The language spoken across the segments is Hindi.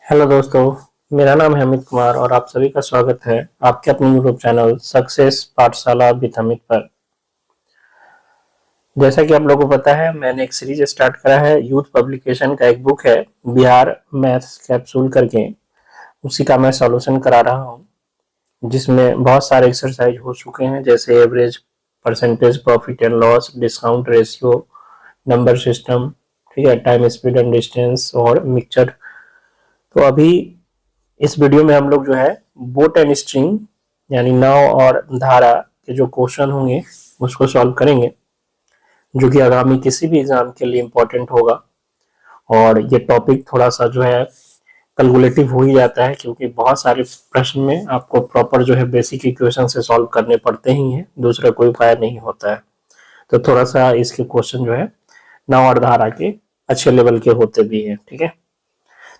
हेलो दोस्तों, मेरा नाम है अमित कुमार और आप सभी का स्वागत है आपके अपने यूट्यूब चैनल सक्सेस पाठशाला विद अमित पर। जैसा कि आप लोगों को पता है, मैंने एक सीरीज स्टार्ट करा है। यूथ पब्लिकेशन का एक बुक है बिहार मैथ्स कैप्सूल करके, उसी का मैं सॉल्यूशन करा रहा हूँ, जिसमें बहुत सारे एक्सरसाइज हो चुके हैं, जैसे average, percentage, profit and loss, discount ratio, number system, ठीक है, टाइम, स्पीड एंड डिस्टेंस और मिक्सचर। तो अभी इस वीडियो में हम लोग जो है बोट एंड स्ट्रिंग यानी नाव और धारा के जो क्वेश्चन होंगे उसको सॉल्व करेंगे, जो कि आगामी किसी भी एग्जाम के लिए इम्पोर्टेंट होगा। और ये टॉपिक थोड़ा सा जो है कैलकुलेटिव हो ही जाता है, क्योंकि बहुत सारे प्रश्न में आपको प्रॉपर जो है बेसिक इक्वेशन से सॉल्व करने पड़ते ही हैं, दूसरा कोई उपाय नहीं होता है। तो थोड़ा सा इसके क्वेश्चन जो है नाव और धारा के अच्छे लेवल के होते भी हैं, ठीक है।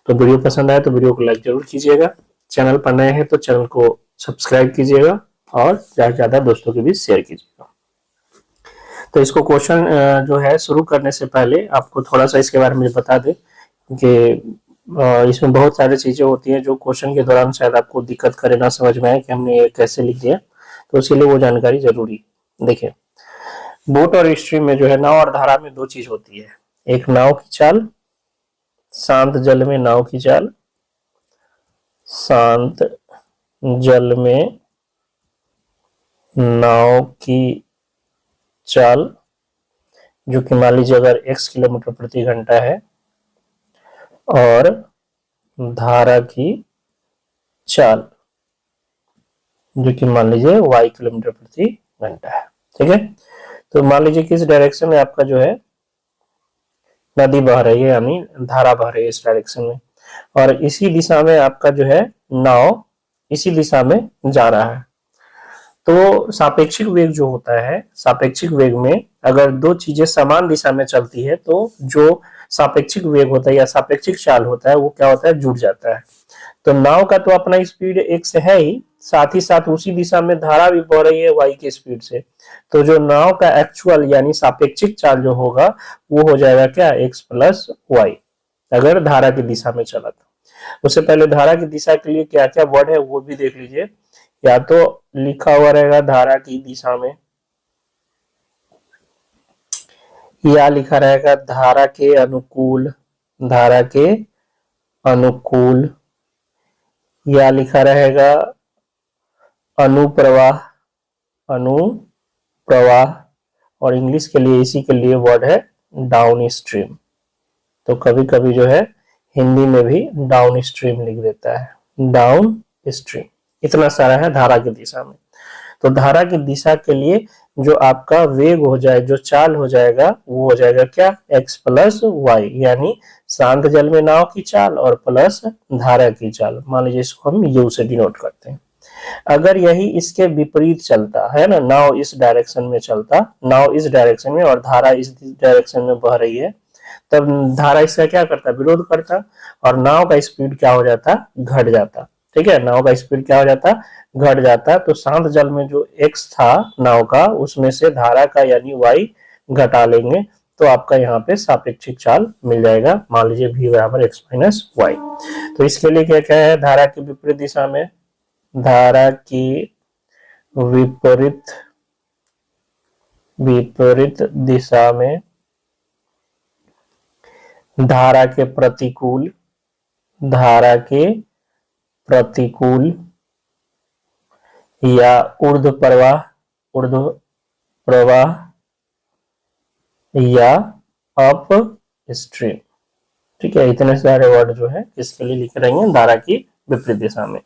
तो वीडियो पसंद आए तो वीडियो को लाइक जरूर कीजिएगा, चैनल पर नए हैं तो चैनल को सब्सक्राइब कीजिएगा और ज़्यादा से ज़्यादा दोस्तों के बीच शेयर कीजिएगा। तो इसको क्वेश्चन जो है शुरू करने से पहले आपको थोड़ा सा इसके बारे में बता दें कि इसमें बहुत सारी चीज़ें होती हैं जो क्वेश्चन के दौरान शायद आपको दिक्कत करे, ना समझ में आए कि हमने ये कैसे लिख दिया। तो उसके लिए वो जानकारी जरूरी। देखिए, बोट और स्ट्रीम में जो है नाव और धारा में दो चीज होती है। एक नाव की चाल, शांत जल में नाव की चाल, शांत जल में नाव की चाल, जो कि मान लीजिए अगर x किलोमीटर प्रति घंटा है, और धारा की चाल जो कि मान लीजिए y किलोमीटर प्रति घंटा है, ठीक है। तो मान लीजिए किस डायरेक्शन में आपका जो है नदी बह रही है, यानी धारा बह रही है इस डायरेक्शन में, और इसी दिशा में आपका जो है नाव इसी दिशा में जा रहा है। तो सापेक्षिक वेग जो होता है, सापेक्षिक वेग में अगर दो चीजें समान दिशा में चलती है तो जो सापेक्षिक वेग होता है या सापेक्षिक चाल होता है वो क्या होता है, जुड़ जाता है। तो नाव का तो अपना स्पीड x है ही साथ उसी दिशा में धारा भी बह रही है y की स्पीड से। तो जो नाव का एक्चुअल यानी सापेक्षिक चाल जो होगा वो हो जाएगा क्या, x प्लस वाई, अगर धारा की दिशा में चला तो। उससे पहले धारा की दिशा के लिए क्या क्या वर्ड है वो भी देख लीजिए। या तो लिखा हुआ रहेगा धारा की दिशा में, या लिखा रहेगा धारा के अनुकूल, धारा के अनुकूल, या लिखा रहेगा अनुप्रवाह, अनुप्रवाह, और इंग्लिश के लिए इसी के लिए वर्ड है डाउन स्ट्रीम। तो कभी कभी जो है हिंदी में भी डाउन स्ट्रीम लिख देता है, डाउन स्ट्रीम। इतना सारा है धारा की दिशा में। तो धारा की दिशा के लिए जो आपका वेग हो जाए, जो चाल हो जाएगा वो हो जाएगा क्या, x प्लस वाई, यानी शांत जल में नाव की चाल और प्लस धारा की चाल। मान लीजिए इसको हम u से डिनोट करते हैं। अगर यही इसके विपरीत चलता है ना, नाव इस डायरेक्शन में चलता, नाव इस डायरेक्शन में और धारा इस डायरेक्शन में बह रही है, तब धारा इसका क्या करता, विरोध करता, और नाव का स्पीड क्या हो जाता, घट जाता, ठीक है। नाव का स्पीड क्या हो जाता, घट जाता। तो शांत जल में जो x था नाव का, उसमें से धारा का यानी y घटा लेंगे तो आपका यहाँ पे सापेक्षिक चाल मिल जाएगा। मान लीजिए v बराबर x माइनस वाई। तो इसके लिए क्या क्या है, धारा की विपरीत दिशा में, धारा की विपरीत दिशा में धारा के प्रतिकूल, धारा के प्रतिकूल, या ऊर्ध्व प्रवाह, ऊर्ध्व प्रवाह, या अप स्ट्रीम, ठीक है। इतने सारे वर्ड जो है इसके लिए लिखे रहेंगे धारा की विपरीत दिशा में।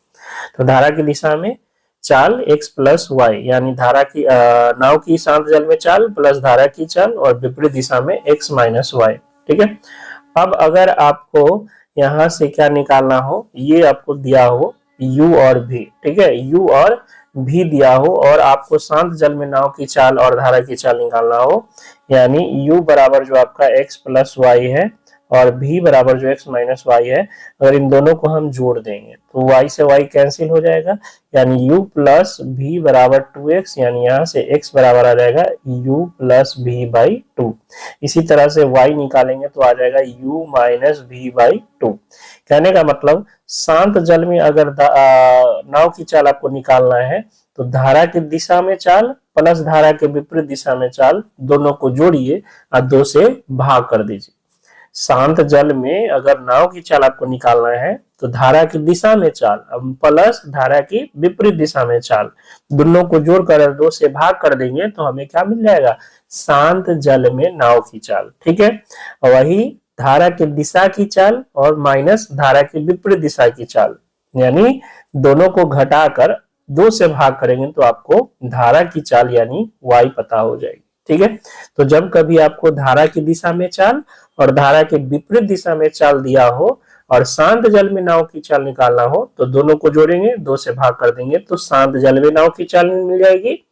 तो धारा की दिशा में चाल x प्लस वाई, यानी धारा की नाव की शांत जल में चाल प्लस धारा की चाल, और विपरीत दिशा में x माइनस वाई, ठीक है। अब अगर आपको यहाँ से क्या निकालना हो, ये आपको दिया हो u और v, ठीक है, u और v दिया हो, और आपको शांत जल में नाव की चाल और धारा की चाल निकालना हो, यानी u बराबर जो आपका x प्लस वाई है और v बराबर जो x माइनस वाई है, अगर इन दोनों को हम जोड़ देंगे तो y से y कैंसिल हो जाएगा, यानी u प्लस v बराबर 2x, यानी यहाँ से x बराबर आ जाएगा u प्लस v बाई 2। इसी तरह से y निकालेंगे तो आ जाएगा u माइनस v बाई 2। कहने का मतलब शांत जल में अगर नाव की चाल आपको निकालना है तो धारा की दिशा में चाल प्लस धारा के विपरीत दिशा में चाल दोनों को जोड़िए और 2 से भाग कर दीजिए। शांत जल में अगर नाव की चाल आपको निकालना है तो धारा की दिशा में चाल प्लस धारा की विपरीत दिशा में चाल दोनों को जोड़कर 2 से भाग कर देंगे तो हमें क्या मिल जाएगा, शांत जल में नाव की चाल। ठीक है, वही धारा की दिशा की चाल और माइनस धारा की विपरीत दिशा की चाल, यानी दोनों को घटाकर 2 से भाग करेंगे तो आपको धारा की चाल यानी y पता हो जाएगी। ठीक है, तो जब कभी आपको धारा की दिशा में चाल और धारा के विपरीत दिशा में चाल दिया हो और शांत जल में नाव की चाल निकालना हो तो दोनों को जोड़ेंगे, 2 से भाग कर देंगे तो शांत जल में नाव की चाल मिल जाएगी।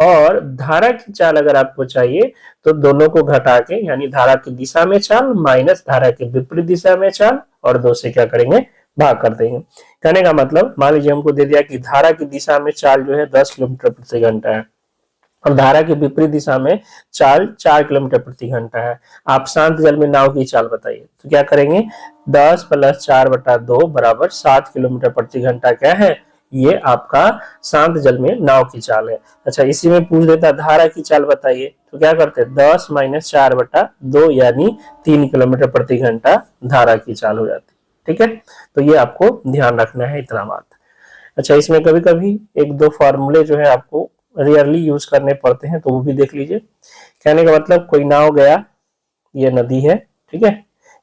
और धारा की चाल अगर आपको चाहिए तो दोनों को घटा के, यानी धारा की दिशा में चाल माइनस धारा के विपरीत दिशा में चाल और 2 से क्या करेंगे, भाग कर देंगे। कहने का मतलब मान लीजिए हमको दे दिया कि धारा की दिशा में चाल जो है 10 किलोमीटर प्रति घंटा है और धारा के विपरीत दिशा में चाल 4 किलोमीटर प्रति घंटा है। आप शांत जल में नाव की चाल बताइए, तो क्या करेंगे, 10 प्लस 4/2 बराबर 7 किलोमीटर प्रति घंटा क्या है, ये आपका शांत जल में नाव की चाल है। अच्छा, इसी में पूछ लेता धारा की चाल बताइए, तो क्या करते, 10 माइनस 4/2 यानी 3 किलोमीटर प्रति घंटा धारा की चाल हो जाती। ठीक है, तो ये आपको ध्यान रखना है, इतना बात। अच्छा, इसमें कभी कभी 1-2 फॉर्मूले जो है आपको रेयरली यूज करने पड़ते हैं, तो वो भी देख लीजिए। कहने का मतलब कोई नाव गया, ये नदी है, ठीक है,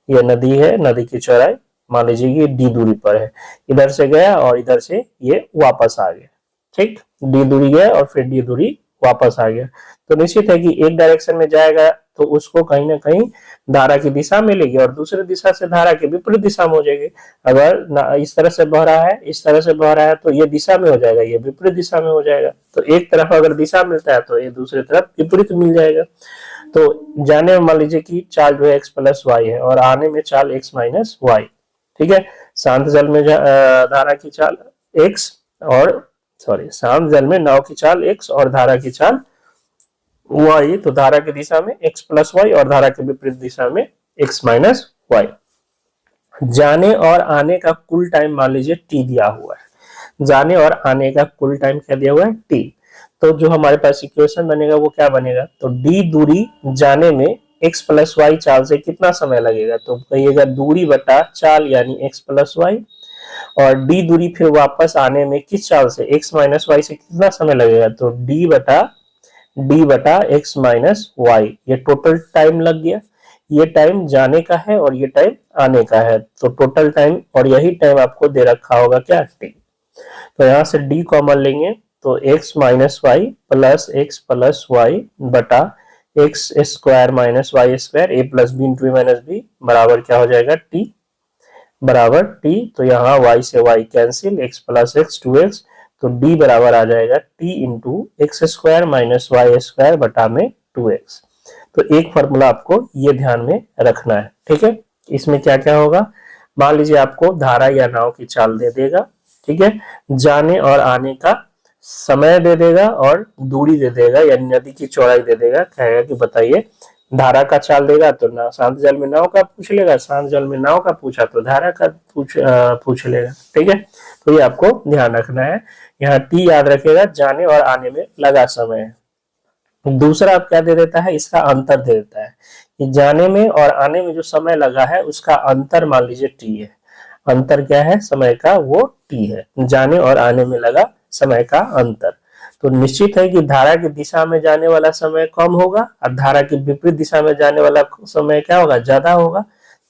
ये नदी है, नदी की चौड़ाई मान लीजिए ये डी दूरी पर है, इधर से गया और इधर से ये वापस आ गया। ठीक, डी दूरी गया और फिर डी दूरी वापस आ गया, तो निश्चित है कि एक डायरेक्शन में जाएगा तो उसको कहीं ना कहीं धारा की दिशा मिलेगी और दूसरी दिशा से धारा के विपरीत दिशा में हो जाएगी। अगर इस तरह से बह रहा है, इस तरह से बह रहा है तो ये दिशा में हो जाएगा, ये विपरीत दिशा में हो जाएगा। तो एक तरफ अगर दिशा मिलता है तो ये दूसरी तरफ विपरीत मिल जाएगा। तो जाने में मान लीजिए कि चाल जो है x प्लस वाई है और आने में चाल x माइनस वाई। ठीक है, शांत जल में धारा की चाल x और शांत जल में नाव की चाल x और धारा की चाल y, तो धारा की दिशा में x प्लस वाई और धारा के विपरीत दिशा में x माइनस वाई। जाने और आने का कुल टाइम मान लीजिए t दिया हुआ है, जाने और आने का कुल टाइम क्या दिया हुआ है, t। तो जो हमारे पास इक्वेशन बनेगा वो क्या बनेगा, तो d दूरी जाने में x प्लस वाई चाल से कितना समय लगेगा, तो कहिएगा दूरी बटा चाल यानी x प्लस वाई, और d दूरी फिर वापस आने में किस चाल से, x माइनस वाई से कितना समय लगेगा, तो d बटा x माइनस वाई। ये टोटल टाइम लग गया, ये टाइम जाने का है और ये टाइम आने का है, तो टोटल टाइम और यही टाइम आपको दे रखा होगा क्या, t। तो यहाँ से d कॉमन लेंगे तो x minus y plus x plus y बटा x square minus y square A plus B into A minus B बराबर क्या हो जाएगा, t बराबर t। तो यहाँ y से y cancel, x plus x 2x, तो d बराबर आ जाएगा t into x square minus y square बटा में 2x। तो एक फॉर्मूला आपको ये ध्यान में रखना है। ठीक है, इसमें क्या क्या होगा, मान लीजिए आपको धारा या नाव की चाल दे देगा, ठीक है, जाने और आने का समय दे देगा और दूरी दे देगा, यानी नदी की चौड़ाई दे देगा, कहेगा कि बताइए धारा का चाल देगा तो ना शांत जल में नाव का पूछ लेगा, शांत जल में नाव का पूछा तो धारा का पूछ लेगा। ठीक है, तो ये आपको ध्यान रखना है। यहाँ टी याद रखेगा, जाने और आने में लगा समय है। दूसरा आप क्या दे देता है, इसका अंतर दे देता है कि जाने में और आने में जो समय लगा है उसका अंतर मान लीजिए टी है। अंतर क्या है समय का, वो टी है, जाने और आने में लगा समय का अंतर। तो निश्चित है कि धारा की दिशा में जाने वाला समय कम होगा और धारा की विपरीत दिशा में जाने वाला समय क्या होगा, ज्यादा होगा।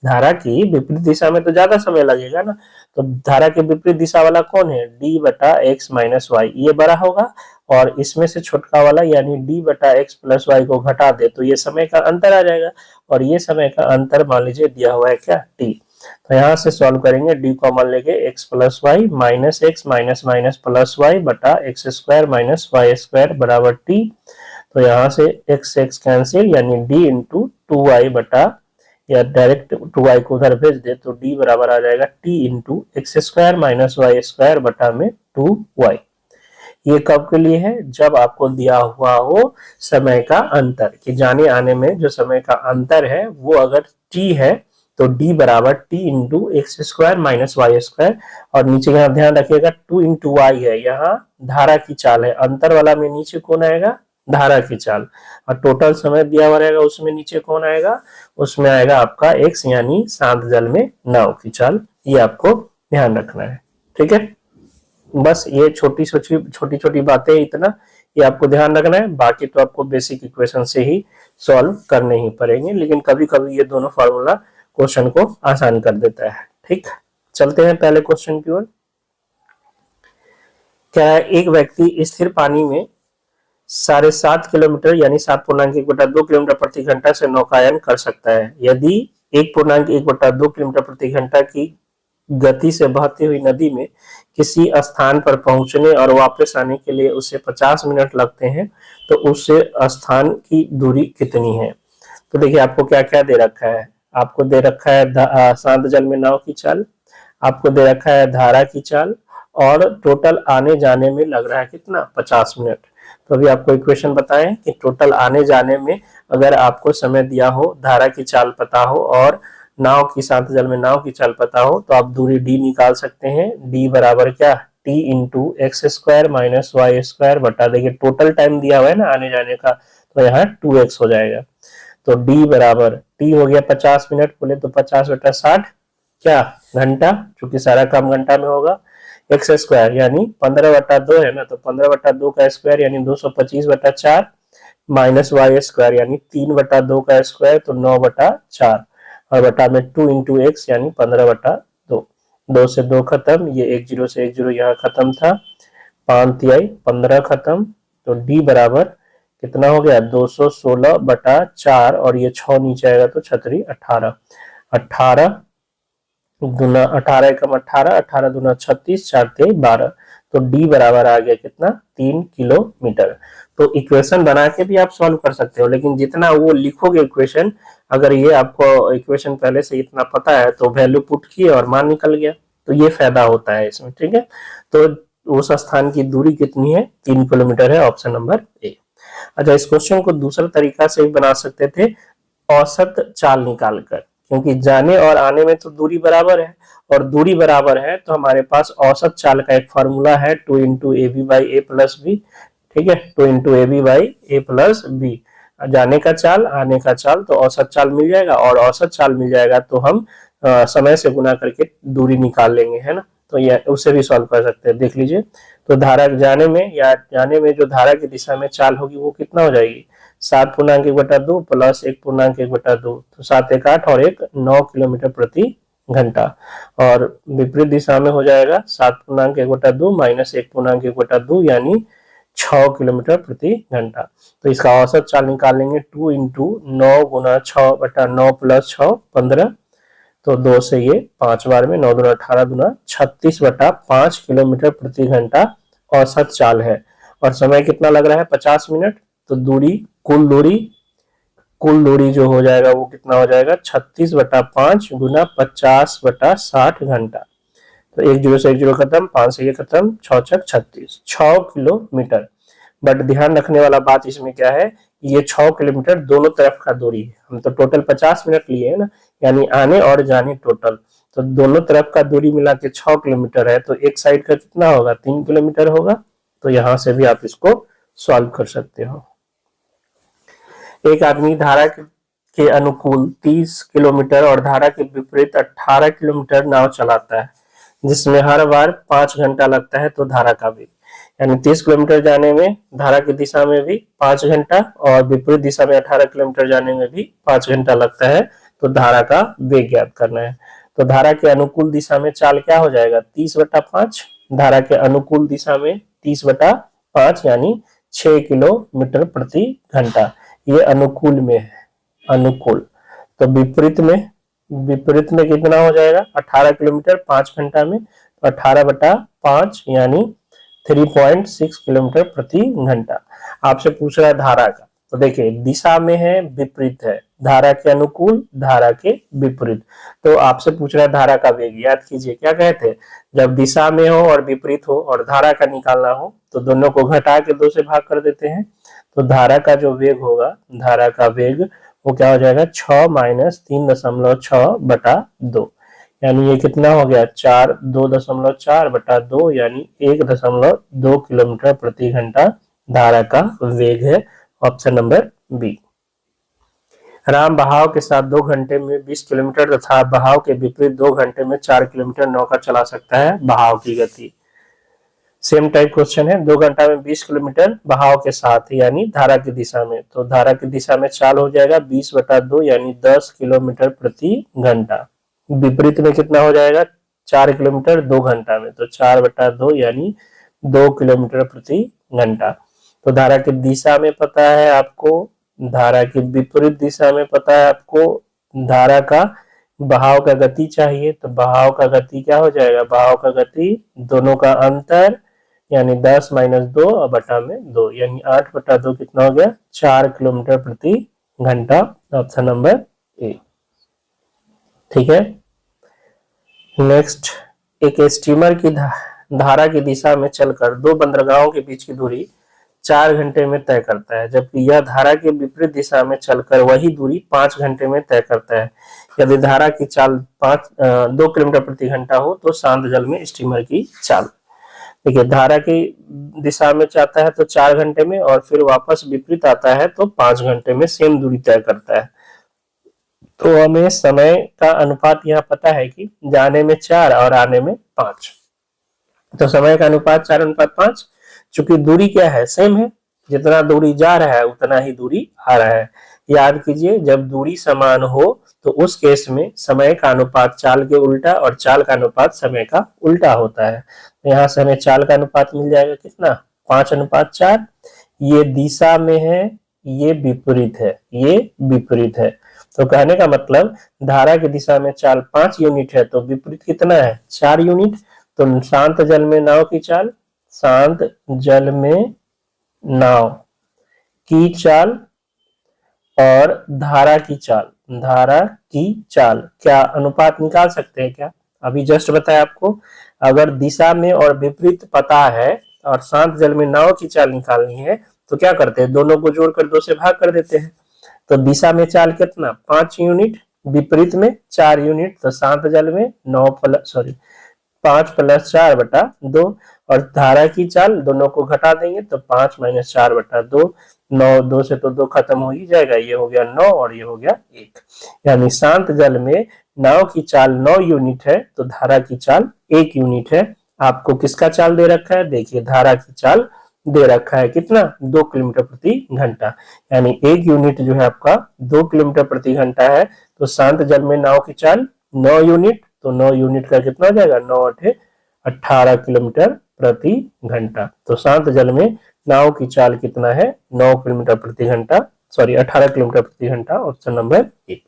धारा की विपरीत दिशा में तो ज्यादा समय लगेगा ना, तो धारा के विपरीत दिशा वाला कौन है, d बटा एक्स माइनस वाई, ये बड़ा होगा और इसमें से छोटका वाला यानी d बटा एक्स प्लस वाई को घटा दे तो ये समय का अंतर आ जाएगा और ये समय का अंतर मान लीजिए दिया हुआ है क्या, t। तो यहाँ से सॉल्व करेंगे, d कॉमन लेके x plus y minus x minus minus plus y बटा x square minus y square बराबर t। तो यहाँ से x x कैंसिल यानी d इंटू 2y बटा या डायरेक्ट 2y को उधर भेज दे तो d बराबर आ जाएगा t into x square minus y square बटा में 2y। ये कब के लिए है? जब आपको दिया हुआ हो समय का अंतर, कि जाने आने में जो समय का अंतर है वो अगर t है तो d बराबर t into x square minus y square, और नीचे यहाँ ध्यान रखिएगा 2 इंटू वाई है, यहाँ धारा की चाल है, अंतर वाला में नीचे कौन आएगा? धारा की चाल। और टोटल समय दिया हुआ रहेगा उसमें नीचे कौन आएगा? उसमें आएगा आपका x यानी शांत जल में नाव की चाल। ये आपको ध्यान रखना है, ठीक है। बस ये छोटी छोटी बातें इतना ये आपको ध्यान रखना है, बाकी तो आपको बेसिक इक्वेशन से ही सॉल्व करने ही पड़ेंगे, लेकिन कभी कभी ये दोनों फार्मूला क्वेश्चन को आसान कर देता है। ठीक, चलते हैं पहले क्वेश्चन की ओर। क्या एक व्यक्ति स्थिर पानी में 7.5 किलोमीटर यानी 7.1/2 किलोमीटर प्रति घंटा से नौकायन कर सकता है? यदि 1.1/2 किलोमीटर प्रति घंटा की गति से बहती हुई नदी में किसी स्थान पर पहुंचने और वापस आने के लिए उसे 50 मिनट लगते हैं, तो उससे स्थान की दूरी कितनी है? तो देखिए आपको क्या क्या दे रखा है। आपको दे रखा है शांत जल में नाव की चाल, आपको दे रखा है धारा की चाल, और टोटल आने जाने में लग रहा है कितना? 50 मिनट। तो अभी आपको इक्वेशन बताएं कि टोटल आने जाने में अगर आपको समय दिया हो, धारा की चाल पता हो और नाव की शांत जल में नाव की चाल पता हो, तो आप दूरी d निकाल सकते हैं। d बराबर क्या? t into x square minus y square बटा, देखिए टोटल टाइम दिया हुआ है ना आने जाने का, तो यहाँ 2x हो जाएगा। तो d बराबर t हो गया 50 मिनट, बोले तो 50/60 क्या? घंटा, क्योंकि सारा काम घंटा में होगा। एक्स स्क्वायर यानी 15/2 है ना, तो 15/2 का स्क्वायर यानी 225/4 माइनस वाई स्क्वायर यानी 3/2 का स्क्वायर तो 9/4 और बटा में 2 इंटू एक्स यानी 15/2। 2 से 2 खत्म, ये 1 0 से 1 0 यहाँ खत्म था, 5 तिहाई 15 खत्म। तो d बराबर कितना हो गया? 216/4 और ये 6 नीचे आएगा तो 6 18 18 गुना 18 एकम 18 18 दूना 36 4 3 12। तो d बराबर आ गया कितना? 3 किलोमीटर। तो इक्वेशन बना के भी आप सॉल्व कर सकते हो, लेकिन जितना वो लिखोगे इक्वेशन, अगर ये आपको इक्वेशन पहले से इतना पता है तो वैल्यू पुट किए और मान निकल गया, तो ये फायदा होता है इसमें, ठीक है। तो उस स्थान की दूरी कितनी है? 3 किलोमीटर है, ऑप्शन नंबर ए। अच्छा, इस क्वेश्चन को दूसरा तरीका से भी बना सकते थे, औसत चाल निकालकर, क्योंकि जाने और आने में तो दूरी बराबर है, और दूरी बराबर है तो हमारे पास औसत चाल का एक फॉर्मूला है 2 into a b by a plus b, ठीक है। 2 into a b by a plus b, जाने का चाल आने का चाल, तो औसत चाल मिल जाएगा, और औसत चाल मिल जाएगा तो हम समय से गुना करके दूरी निकाल लेंगे, है ना। तो ये उससे भी सॉल्व कर सकते हैं, देख लीजिए। तो धारा जाने में या जाने में जो धारा की दिशा में चाल होगी वो कितना हो जाएगी? 7.1/2 प्लस 1.1/2, तो 7 1 8 और 1 9 किलोमीटर प्रति घंटा। और विपरीत दिशा में हो जाएगा 7.1/2 माइनस 1.1/2 यानी 6 किलोमीटर प्रति घंटा। तो इसका औसत चाल निकाल लेंगे 2 इंटू 9 गुना 6/9 प्लस 6 15, तो 2 से ये 5 बार में 9 दूना 18 दूना 36/5 किलोमीटर प्रति घंटा औसत चाल है। और समय कितना लग रहा है? 50 मिनट। तो दूरी कुल दूरी जो हो जाएगा वो कितना हो जाएगा? 36/5 गुना 50/60 घंटा। तो 1 0 से 1 0 खत्म, 5 से ये खत्म, 6 6 36, 6 किलोमीटर। बट ध्यान रखने वाला बात इसमें क्या है, ये 6 किलोमीटर दोनों तरफ का दूरी है। हम तो टोटल 50 मिनट लिए है ना, यानी आने और जाने टोटल, तो दोनों तरफ का दूरी मिला के 6 किलोमीटर है, तो एक साइड का कितना होगा? 3 किलोमीटर होगा। तो यहां से भी आप इसको सॉल्व कर सकते हो। एक आदमी धारा के अनुकूल 30 किलोमीटर और धारा के विपरीत 18 किलोमीटर नाव चलाता है, जिसमें हर बार 5 घंटा लगता है, तो धारा का वेग, यानी 30 किलोमीटर जाने में धारा की दिशा में भी 5 घंटा और विपरीत दिशा में 18 किलोमीटर जाने में भी 5 घंटा लगता है, तो धारा का वेग ज्ञात करना है। तो धारा के अनुकूल दिशा में चाल क्या हो जाएगा? 30/5। धारा के अनुकूल दिशा में 30/5 यानी 6 किलोमीटर प्रति घंटा। ये अनुकूल में है, अनुकूल। तो विपरीत में कितना हो जाएगा? 18 किलोमीटर 5 घंटा में, तो 18/5 यानी 3.6 किलोमीटर प्रति घंटा। आपसे पूछ रहा है धारा का, तो देखिए दिशा में है, विपरीत है, धारा के अनुकूल, धारा के विपरीत। तो आपसे पूछ रहा है धारा का वेग, याद कीजिए क्या कहते हैं, जब दिशा में हो और विपरीत हो और धारा का निकालना हो तो दोनों को घटा के 2 से भाग कर देते हैं। तो धारा का जो वेग होगा, धारा का वेग वो क्या हो जाएगा, 6 माइनस 3.6/2, यानी ये कितना हो गया, 2.4/2, यानी 1.2 किलोमीटर प्रति घंटा धारा का वेग है। Option number B. राम बहाव के साथ 2 घंटे में 20 किलोमीटर तथा बहाव के विपरीत 2 घंटे में 4 किलोमीटर नौका चला सकता है, बहाव की गति। सेम टाइप क्वेश्चन है, 2 घंटा में 20 किलोमीटर बहाव के साथ यानी धारा की दिशा में, तो धारा की दिशा में चाल हो जाएगा 20/2 यानी 10 किलोमीटर प्रति घंटा। विपरीत में कितना हो जाएगा, 4 किलोमीटर 2 घंटा में, तो 4/2 यानी 2 किलोमीटर प्रति घंटा। तो धारा की दिशा में पता है आपको, धारा की विपरीत दिशा में पता है आपको, धारा का बहाव का गति चाहिए, तो बहाव का गति क्या हो जाएगा, बहाव का गति दोनों का अंतर यानी 10 माइनस 2 और बटा में 2 यानी 8/2 कितना हो गया, 4 किलोमीटर प्रति घंटा। Option number A. ठीक है। नेक्स्ट, एक स्टीमर की धारा की दिशा में चलकर 2 बंदरगाहों के बीच की दूरी 4 घंटे में तय करता है, जबकि यह धारा के विपरीत दिशा में चलकर वही दूरी 5 घंटे में तय करता है। यदि धारा की चाल 2 किलोमीटर प्रति घंटा हो तो शांत जल में स्टीमर की चाल। देखिए धारा की दिशा में जाता है तो 4 घंटे में और फिर वापस विपरीत आता है तो 5 घंटे में सेम दूरी तय करता है। तो हमें समय का अनुपात यहाँ पता है कि जाने में 4 और आने में 5, तो समय का अनुपात 4:5। चूंकि दूरी क्या है, सेम है, जितना दूरी जा रहा है उतना ही दूरी आ रहा है। याद कीजिए जब दूरी समान हो तो उस केस में समय का अनुपात चाल के उल्टा और चाल का अनुपात समय का उल्टा होता है। यहाँ से हमें चाल का अनुपात मिल जाएगा कितना, 5:4। ये दिशा में है, ये विपरीत है, ये विपरीत है। तो कहने का मतलब धारा की दिशा में चाल 5 यूनिट है तो विपरीत कितना है, 4 यूनिट। तो शांत जल में नाव की चाल, शांत जल में नाव की चाल और धारा की चाल, धारा की चाल क्या अनुपात निकाल सकते हैं क्या? अभी जस्ट बताया आपको, अगर दिशा में और विपरीत पता है और शांत जल में नाव की चाल निकालनी है तो क्या करते हैं, दोनों को जोड़कर 2 से भाग कर देते हैं। तो दिशा में चाल कितना, 5 यूनिट, विपरीत में 4 यूनिट, तो शांत जल में 5 + 4/2 और धारा की चाल दोनों को घटा देंगे तो 5 - 4/2, 9, 2 से तो 2 खत्म हो ही जाएगा, ये हो गया 9 और ये हो गया 1। यानी शांत जल में नाव की चाल 9 यूनिट है तो धारा की चाल 1 यूनिट है। आपको किसका चाल दे रखा है, देखिए धारा की चाल दे रखा है कितना, 2 किलोमीटर प्रति घंटा, यानी 1 यूनिट जो है आपका 2 किलोमीटर प्रति घंटा है। तो शांत जल में नाव की चाल 9 यूनिट, तो 9 यूनिट का कितना हो जाएगा, 9 × 18 किलोमीटर प्रति घंटा। तो शांत जल में नाव की चाल कितना है, 9 किलोमीटर प्रति घंटा, 18 किलोमीटर प्रति घंटा। Option number 1।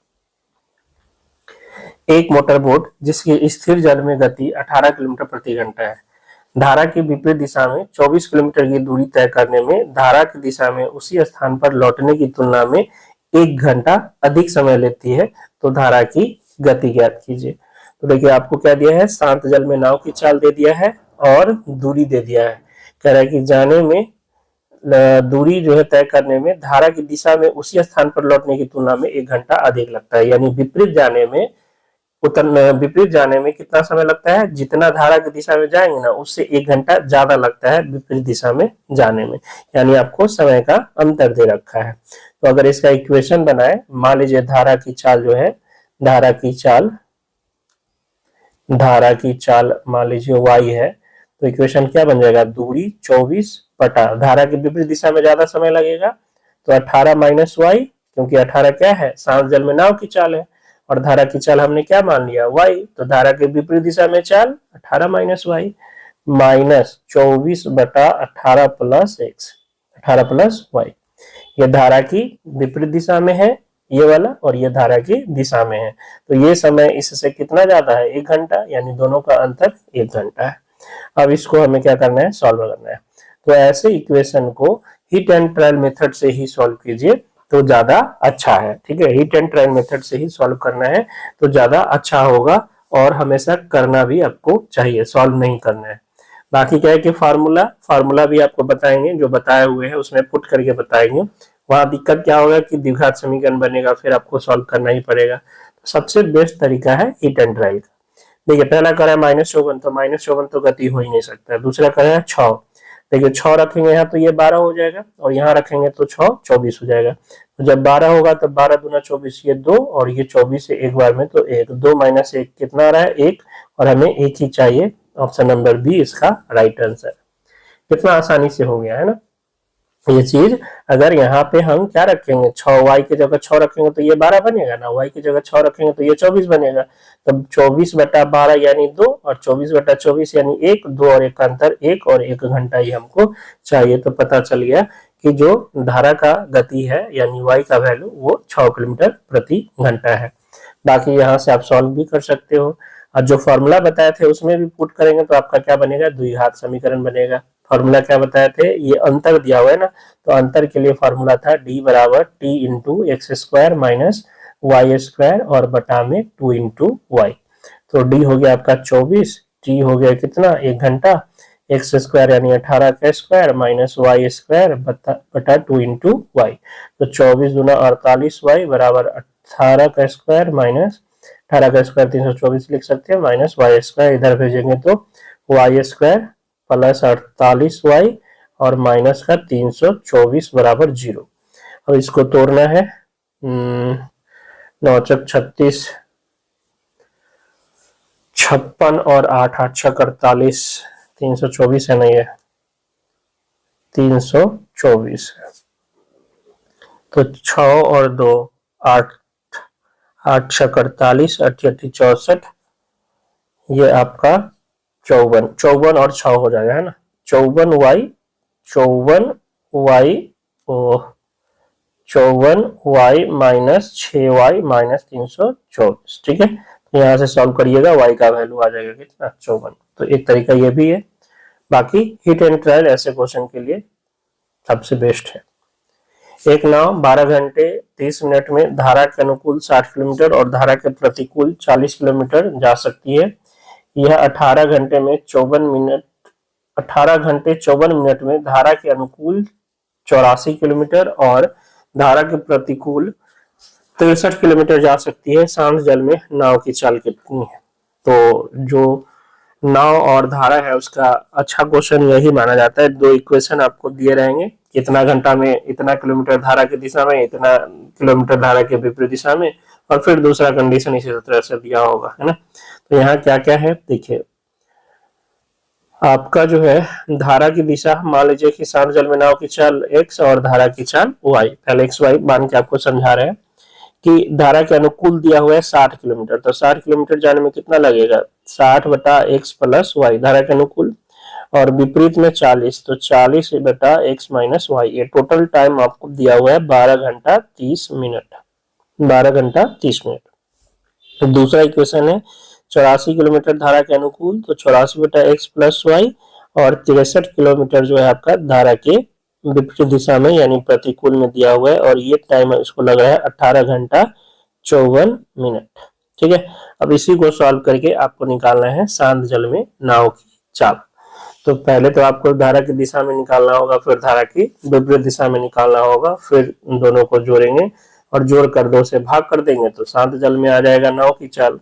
एक मोटर बोट जिसकी स्थिर जल में गति 18 किलोमीटर प्रति घंटा है, धारा की विपरीत दिशा में 24 किलोमीटर की दूरी तय करने में धारा की दिशा में उसी स्थान पर लौटने की तुलना में 1 घंटा अधिक समय लेती है, तो धारा की गति ज्ञात कीजिए। तो देखिए आपको क्या दिया है, शांत जल में नाव की चाल दे दिया है और दूरी दे दिया है। कह रहा है कि जाने में दूरी जो है तय करने में धारा की दिशा में उसी स्थान पर लौटने की तुलना में 1 घंटा अधिक लगता है, यानी विपरीत जाने में कितना समय लगता है, जितना धारा की दिशा में जाएंगे ना उससे 1 घंटा ज्यादा लगता है विपरीत दिशा में जाने में, यानी आपको समय का अंतर दे रखा है। तो अगर इसका इक्वेशन बनाए, मान लीजिए धारा की चाल जो है, धारा की चाल मान लीजिए y है, तो इक्वेशन क्या बन जाएगा, दूरी 24 बटा धारा की विपरीत दिशा में ज्यादा समय लगेगा तो 18 - y, क्योंकि 18 क्या है, शांत जल में नाव की चाल है और धारा की चाल हमने क्या मान लिया, y, तो धारा के विपरीत दिशा में चाल 18 - y, -24/18 + x, 18 + y। ये धारा की विपरीत दिशा में है ये वाला, और ये धारा की दिशा में है, तो ये समय इससे कितना ज्यादा है, 1 घंटा, यानी दोनों का अंतर 1 घंटा है। अब इसको हमें क्या करना है, सॉल्व करना है। तो ऐसे इक्वेशन को हिट एंड ट्रायल मेथड से ही सॉल्व कीजिए तो ज्यादा अच्छा है। ठीक है, हिट एंड ट्रायल मेथड से ही सॉल्व करना है तो ज्यादा अच्छा होगा, और हमेशा करना भी आपको चाहिए, सॉल्व नहीं करना है। बाकी क्या है कि फार्मूला भी आपको बताएंगे, जो बताए हुए हैं उसमें पुट करके बताएंगे। वहां दिक्कत क्या होगा कि द्विघात समीकरण बनेगा, फिर आपको सॉल्व करना ही पड़ेगा। तो सबसे बेस्ट तरीका है हिट एंड ट्रायल का। देखिए, पहला करा है -54, तो -54 तो गति हो ही नहीं सकता है। दूसरा करा है 6, देखिए 6 रखेंगे यहाँ तो ये 12 हो जाएगा, और यहाँ रखेंगे तो 6 24 हो जाएगा। तो जब 12 होगा तो 12 दूना 24, ये 2, और ये 24 है एक बार में, तो 1, 2 - 1 कितना आ रहा है 1, और हमें 1 ही चाहिए। ऑप्शन नंबर बी इसका राइट आंसर। कितना आसानी से हो गया है ना ये चीज। अगर यहाँ पे हम क्या रखेंगे, 6 y की जगह 6 रखेंगे तो ये 12 बनेगा ना, y की जगह 6 रखेंगे तो ये 24 बनेगा। तब 24/12 यानी 2, और 24/24 यानी 1, 2 और 1 का अंतर 1, और 1 घंटा ही हमको चाहिए। तो पता चल गया कि जो धारा का गति है यानी y का वैल्यू वो 6 किलोमीटर प्रति घंटा है। बाकी यहाँ से आप सॉल्व भी कर सकते हो, और जो फॉर्मूला बताए थे उसमें भी पुट करेंगे तो आपका क्या बनेगा, द्विघात समीकरण बनेगा। फॉर्मूला क्या बताए थे, ये अंतर दिया हुआ है ना, तो अंतर के लिए फॉर्मूला था d बराबर t into x square minus y square और बटा में 2 इंटू वाई। तो d हो गया आपका 24, t हो गया कितना 1 घंटा, एक्स स्क्वायर यानी 18 का स्क्वायर माइनस वाई स्क्वायर बटा 2 इंटू वाई। तो 24 दूना 48 वाई बराबर 18 का स्क्वायर माइनस 18 का स्क्वायर 324 लिख सकते हैं, माइनस वाई स्क्वायर इधर भेजेंगे तो वाई स्क्वायर प्लस 48 वाई और माइनस का 324 बराबर 0। अब इसको तोड़ना है, 9 चक 36, 56 और 8 8 छक 48, 324 है ना, ये 324 है। तो 6 और 2 8, 8 छक 48, 8 8 64, ये आपका 54 और 6 हो जाएगा है ना, 54y माइनस 6y माइनस 324। ठीक है, तो यहाँ से सॉल्व करिएगा, y का वैल्यू आ जाएगा कितना 54। तो एक तरीका ये भी है। बाकी हिट एंड ट्रायल ऐसे क्वेश्चन के लिए सबसे बेस्ट है। एक नाव 12 घंटे 30 मिनट में धारा के अनुकूल 60 किलोमीटर और धारा के प्रतिकूल 40 किलोमीटर जा सकती है। यह 18 घंटे 54 मिनट में धारा के अनुकूल 84 किलोमीटर और धारा के प्रतिकूल 63 किलोमीटर जा सकती है। शांत जल में नाव की चाल कितनी है? तो जो नाव और धारा है उसका अच्छा क्वेश्चन यही माना जाता है। 2 इक्वेशन आपको दिए रहेंगे, कितना घंटा में इतना किलोमीटर धारा की दिशा में, इतना किलोमीटर धारा के विपरीत दिशा में, और फिर दूसरा कंडीशन इसी तरह से दिया होगा, है ना। तो यहाँ क्या क्या है देखिए, आपका जो है धारा की दिशा, मान लीजिए कि शांत जल में नाव की चाल x और धारा की चाल y, पहले x y मान के आपको समझा रहे हैं कि धारा के अनुकूल दिया हुआ है 60 किलोमीटर, तो 60 किलोमीटर जाने में कितना लगेगा, 60/x प्लस वाई धारा के अनुकूल, और विपरीत में 40, तो 40/x माइनस वाई। ये टोटल टाइम आपको दिया हुआ है 12 घंटा 30 मिनट, 12 घंटा 30 मिनट। तो दूसरा इक्वेशन है 84 किलोमीटर धारा के अनुकूल, तो 84/x प्लस वाई, और 63 किलोमीटर जो है आपका धारा के विपरीत दिशा में यानी प्रतिकूल में दिया हुआ है, और ये टाइम इसको लग रहा है 18 घंटा 54 मिनट। ठीक है, अब इसी को सॉल्व करके आपको निकालना है शांत जल में नाव की चाल। तो पहले तो आपको धारा की दिशा में निकालना होगा, फिर धारा की विपरीत दिशा में निकालना होगा, फिर दोनों को जोड़ेंगे और जोड़कर 2 से भाग कर देंगे तो शांत जल में आ जाएगा नाव की चाल।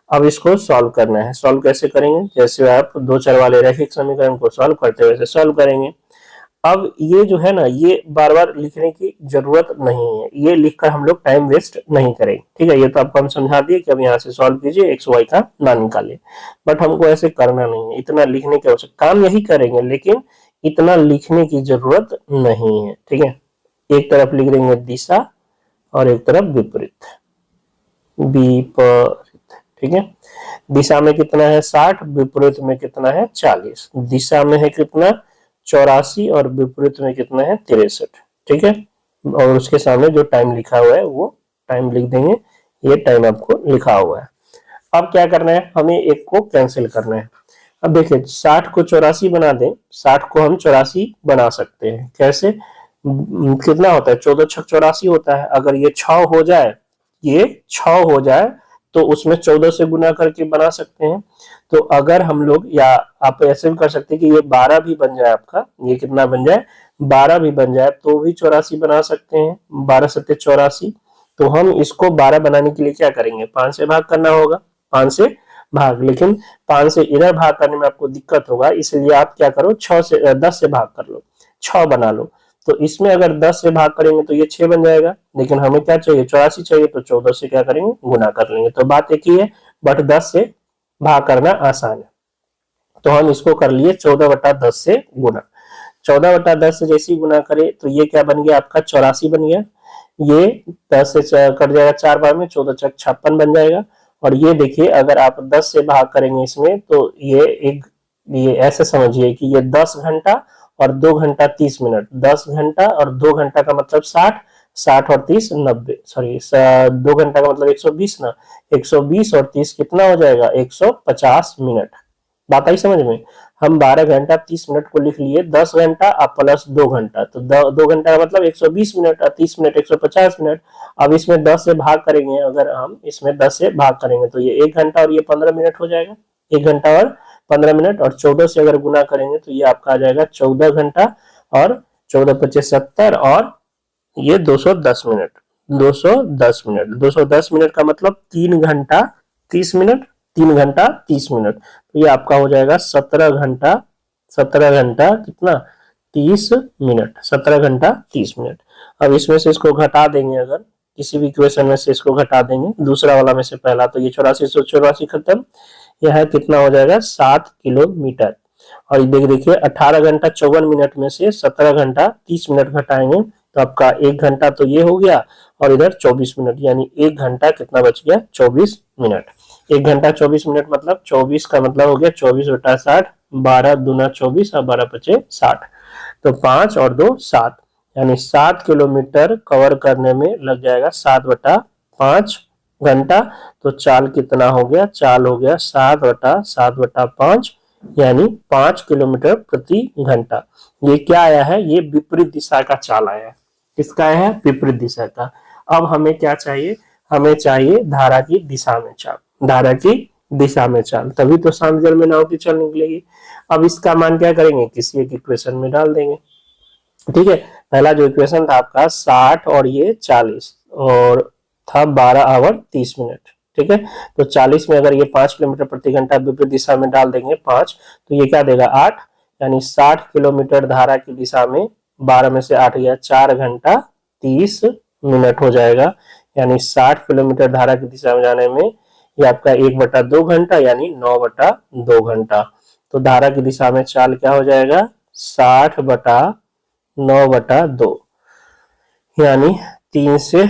अब इसको सॉल्व करना है। सॉल्व कैसे करेंगे, जैसे आप 2 चर वाले रैखिक समीकरण को सॉल्व करते हैं वैसे सॉल्व करेंगे। अब ये जो है ना, ये बार बार लिखने की जरूरत नहीं है, ये लिखकर हम लोग टाइम वेस्ट नहीं करेंगे। ठीक है, ये तो आपको हम समझा दिए कि अब यहाँ से सॉल्व कीजिए, एक्स वाई का मान निकालिए, बट हमको ऐसे करना नहीं है, इतना लिखने की आवश्यकता, काम यही करेंगे लेकिन इतना लिखने की जरूरत नहीं है। ठीक है, एक तरफ लिख देंगे दिशा और एक तरफ विपरीत, विपरीत। ठीक है, दिशा में कितना है 60, विपरीत में कितना है 40, दिशा में है कितना 84 और विपरीत में कितना है 63। ठीक है, और उसके सामने जो टाइम लिखा हुआ है वो टाइम लिख देंगे, ये टाइम आपको लिखा हुआ है। अब क्या करना है, हमें एक को कैंसिल करना है। अब देखिए 60 को 84 बना दें, 60 को हम 84 बना सकते हैं, कैसे, कितना होता है, 14 छक 84 होता है। अगर ये 6 हो जाए, ये 6 हो जाए तो उसमें 14 से गुना करके बना सकते हैं। तो अगर हम लोग, या आप ऐसे भी कर सकते हैं कि ये 12 भी बन जाए आपका, ये कितना बन जाए, 12 भी बन जाए तो भी 84 बना सकते हैं, 12 सत्ते 84। तो हम इसको 12 बनाने के लिए क्या करेंगे, 5 से भाग करना होगा, 5 से भाग। लेकिन 5 से इधर भाग करने में आपको दिक्कत होगा, इसलिए आप क्या करो, 10 से भाग कर लो, 6 बना लो। तो इसमें अगर 10 से भाग करेंगे तो ये 6 बन जाएगा, लेकिन हमें क्या चाहिए, 84 चाहिए, तो 14 से क्या करेंगे, गुना कर लेंगे। तो बात एक ही है, बट 10 से भाग करना आसान है। तो हम इसको कर लिए 14/10 से गुना। 14/10 से जैसे ही गुना करे तो ये क्या बन गया आपका, 84 बन गया। ये 10 से कट जाएगा 4 बार में, 14 चक 56 बन जाएगा। और ये देखिए, अगर आप 10 से भाग करेंगे इसमें तो ये ऐसे समझिए कि ये 10 घंटा और 2 घंटा 30 मिनट, 10 घंटा और 2 घंटा का मतलब 60, 60 और 30 90, सॉरी 2 घंटा का मतलब 120 ना, 120 और 30 कितना हो जाएगा, 150 मिनट। बात आई समझ में। हम 12 घंटा 30 मिनट को लिख लिए, 10 घंटा और प्लस 2 घंटा, तो 2 घंटा का मतलब 120 मिनट और 30 मिनट 150 मिनट। अब इसमें 10 से भाग करेंगे, अगर हम इसमें 10 से भाग करेंगे तो ये 1 घंटा और ये 15 मिनट हो जाएगा, 1 घंटा और 15 मिनट। और 14 से अगर गुना करेंगे तो ये आपका आ जाएगा 14 घंटा और 14 पच्चीस 70, और ये 210 मिनट, 210 मिनट, 210 मिनट का मतलब 3 घंटा 30 मिनट, 3 घंटा 30 मिनट। तो ये आपका हो जाएगा 17 घंटा, 17 घंटा कितना, 30 मिनट, 17 घंटा 30 मिनट। अब इसमें से इसको घटा देंगे, अगर किसी भी इक्वेशन में से इसको घटा देंगे, दूसरा वाला में से पहला, तो ये 84 खत्म, यह कितना हो जाएगा, 7 किलोमीटर। और देखिए 18 घंटा 54 मिनट में से 17 घंटा 30 मिनट घटाएंगे तो आपका 1 घंटा तो ये हो गया, और इधर 24 मिनट, यानी 1 घंटा कितना बच गया, 24 मिनट। 1 घंटा 24 मिनट मतलब 24 का मतलब हो गया 24/60, 12 दूना 24 और 12 पचे 60। तो 5 और 2 7, यानी 7 किलोमीटर कवर करने में लग जाएगा 7/5 घंटा। तो चाल कितना हो गया, चाल हो गया 7/5, यानी 5 किलोमीटर प्रति घंटा। ये क्या आया है, ये विपरीत दिशा का चाल आया है। किसका है, विपरीत दिशा का। अब हमें क्या चाहिए, हमें चाहिए धारा की दिशा में चाल, धारा की दिशा में चाल, तभी तो शांत जल में नाव की चाल निकलेगी। अब इसका मान क्या करेंगे, किसी एक इक्वेशन में डाल देंगे। ठीक है, पहला जो इक्वेशन था आपका 60 और ये 40, और था 12 आवर 30 मिनट। ठीक है, तो 40 में अगर ये 5 किलोमीटर प्रति घंटा विपरीत दिशा में डाल देंगे 5, तो ये क्या देगा 8, यानी 60 किलोमीटर धारा की दिशा में 12 में से 8 गया, 4 घंटा 30 मिनट हो जाएगा। यानी 60 किलोमीटर धारा की दिशा में जाने में ये आपका 1/2 घंटा, यानी 9/2 घंटा। तो धारा की दिशा में चाल क्या हो जाएगा, 60/9/2, यानी 3 से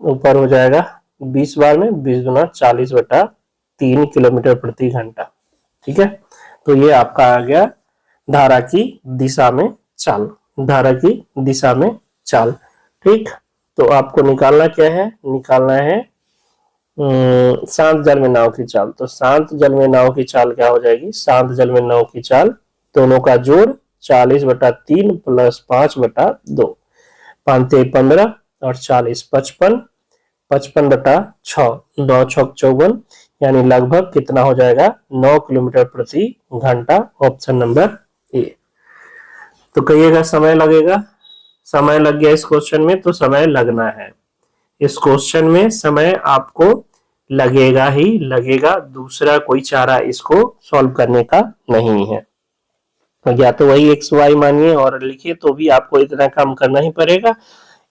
ऊपर हो जाएगा 20 बार में, 20 गुना 40/3 किलोमीटर प्रति घंटा। ठीक है, तो ये आपका आ गया धारा की दिशा में चाल, धारा की दिशा में चाल। ठीक, तो आपको निकालना क्या है, निकालना है शांत जल में नाव की चाल। तो शांत जल में नाव की चाल क्या हो जाएगी, शांत जल में नाव की चाल दोनों का जोड़ 40/3 प्लस 5/2, 5 × 15 और 40 55, 55/6, 9 × 6 54, यानी लगभग कितना हो जाएगा, 9 किलोमीटर प्रति घंटा। Option number A. तो कहिएगा समय लगेगा, समय लग गया इस क्वेश्चन में, तो समय लगना है इस क्वेश्चन में, समय आपको लगेगा ही लगेगा, दूसरा कोई चारा इसको सॉल्व करने का नहीं है। या तो वही एक्स वाई मानिए और लिखिए, तो भी आपको इतना काम करना ही पड़ेगा।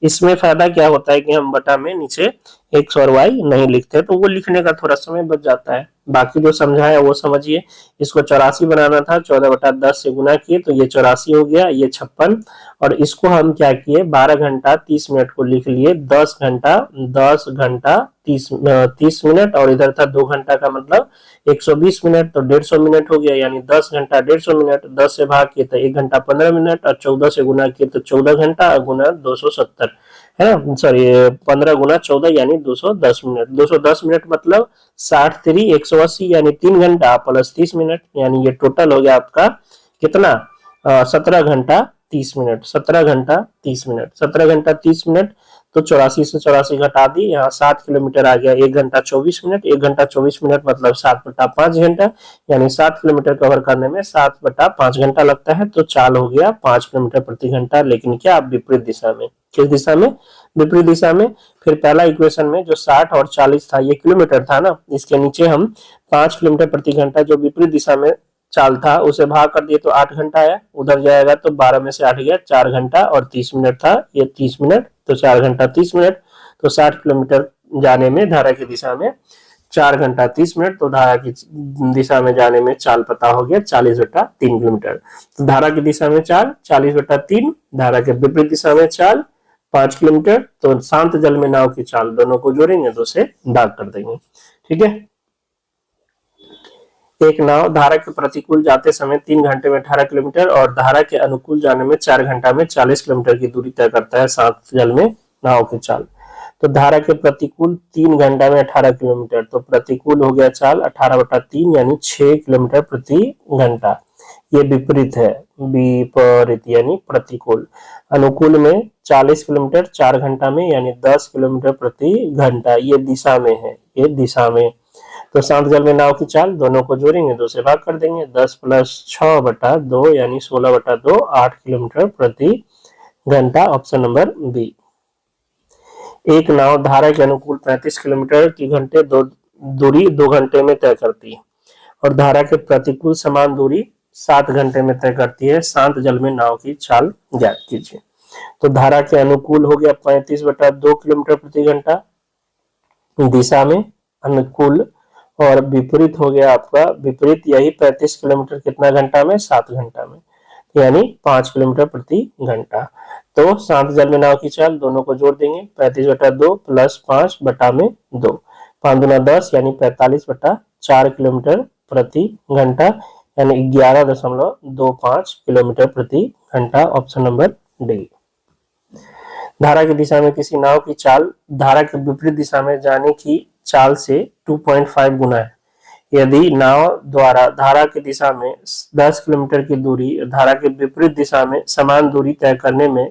इसमें फायदा क्या होता है कि हम बटा में नीचे एक्स और वाई नहीं लिखते, तो वो लिखने का थोड़ा समय बच जाता है। बाकी जो समझाया वो समझिए। इसको 84 बनाना था, 14/10 से गुना किए तो ये 84 हो गया, ये 56। और इसको हम क्या किए, 12 घंटा 30 मिनट को लिख लिए 10 घंटा 30 मिनट, और इधर था 2 घंटा का मतलब 120 मिनट, तो 150 मिनट हो गया, यानी 10 घंटा 150 मिनट। 10 से भाग किए तो 1 घंटा 15 मिनट, और 14 से गुना किए तो 14 घंटा गुना 270, है ना, सॉरी 15 गुना 14, यानी 210 मिनट। 210 मिनट मतलब 60 3 180, यानी 3 घंटा प्लस 30 मिनट, यानी ये टोटल हो गया आपका कितना, 17 घंटा 30 मिनट, 17 घंटा 30 मिनट, 17 घंटा 30 मिनट। तो 84 से 84 घटा दी, यहाँ 7 किलोमीटर आ गया। 1 घंटा 24 मिनट, 1 घंटा 24 मिनट मतलब 7/5 घंटा, यानी 7 किलोमीटर कवर करने में 7/5 घंटा लगता है। तो चाल हो गया 5 किलोमीटर प्रति घंटा, लेकिन क्या विपरीत दिशा में। किस दिशा में? विपरीत दिशा में। फिर पहला इक्वेशन में जो 60 और 40 था, ये किलोमीटर था ना, इसके नीचे हम 5 किलोमीटर प्रति घंटा जो विपरीत दिशा में चाल था उसे भाग कर दिए तो 8 घंटा आया। उधर जाएगा तो 12 में से 8 गया, 4 घंटा और 30 मिनट था, ये 30 मिनट, तो 4 घंटा 30 मिनट। तो 60 किलोमीटर जाने में धारा की दिशा में 4 घंटा 30 मिनट, तो धारा की दिशा में जाने में चाल पता हो गया 40/3 किलोमीटर। तो धारा की दिशा में चाल 40/3, धारा के विपरीत दिशा में चाल 5 किलोमीटर। तो शांत जल में नाव की चाल दोनों को जोड़ेंगे तो उसे दाग कर देंगे। ठीक है। एक नाव धारा के प्रतिकूल जाते समय 3 घंटे में 18 किलोमीटर और धारा के अनुकूल जाने में 4 घंटा में 40 किलोमीटर की दूरी तय करता है शांत जल में नाव की चाल। तो धारा के प्रतिकूल 3 घंटा में 18 किलोमीटर, तो प्रतिकूल हो गया चाल 18/3 यानी 6 किलोमीटर प्रति घंटा। ये विपरीत है, विपरीत यानी प्रतिकूल। अनुकूल में 40 किलोमीटर 4 घंटा में यानी 10 किलोमीटर प्रति घंटा, ये दिशा में है, ये दिशा में। तो शांत जल में नाव की चाल दोनों को जोड़ेंगे, 2 से भाग कर देंगे, 10 + 6/2 यानी 16/2, 8 किलोमीटर प्रति घंटा, ऑप्शन नंबर बी। एक नाव धारा के अनुकूल 35 किलोमीटर की घंटे दूरी 2 घंटे में तय करती है और धारा के प्रतिकूल समान दूरी 7 घंटे में तय करती है। शांत जल में नाव की चाल ज्ञात कीजिए। तो धारा के अनुकूल हो गया 35/2 किलोमीटर प्रति घंटा दिशा में, अनुकूल, और विपरीत हो गया आपका विपरीत, यही 35 किलोमीटर कितना घंटा में? 7 घंटा में, यानी 5 किलोमीटर प्रति घंटा। तो शांत जल में नाव की चाल दोनों को जोड़ देंगे, 35/2 + 5/2, 5 दूना 10 यानी 45/4 किलोमीटर प्रति घंटा, यानी 11.25 किलोमीटर प्रति घंटा, ऑप्शन नंबर डी। धारा की दिशा में किसी नाव की चाल धारा के विपरीत दिशा में जाने की चाल से 2.5 गुना है। यदि नाव द्वारा धारा की दिशा में 10 किलोमीटर की दूरी धारा के विपरीत दिशा में समान दूरी तय करने में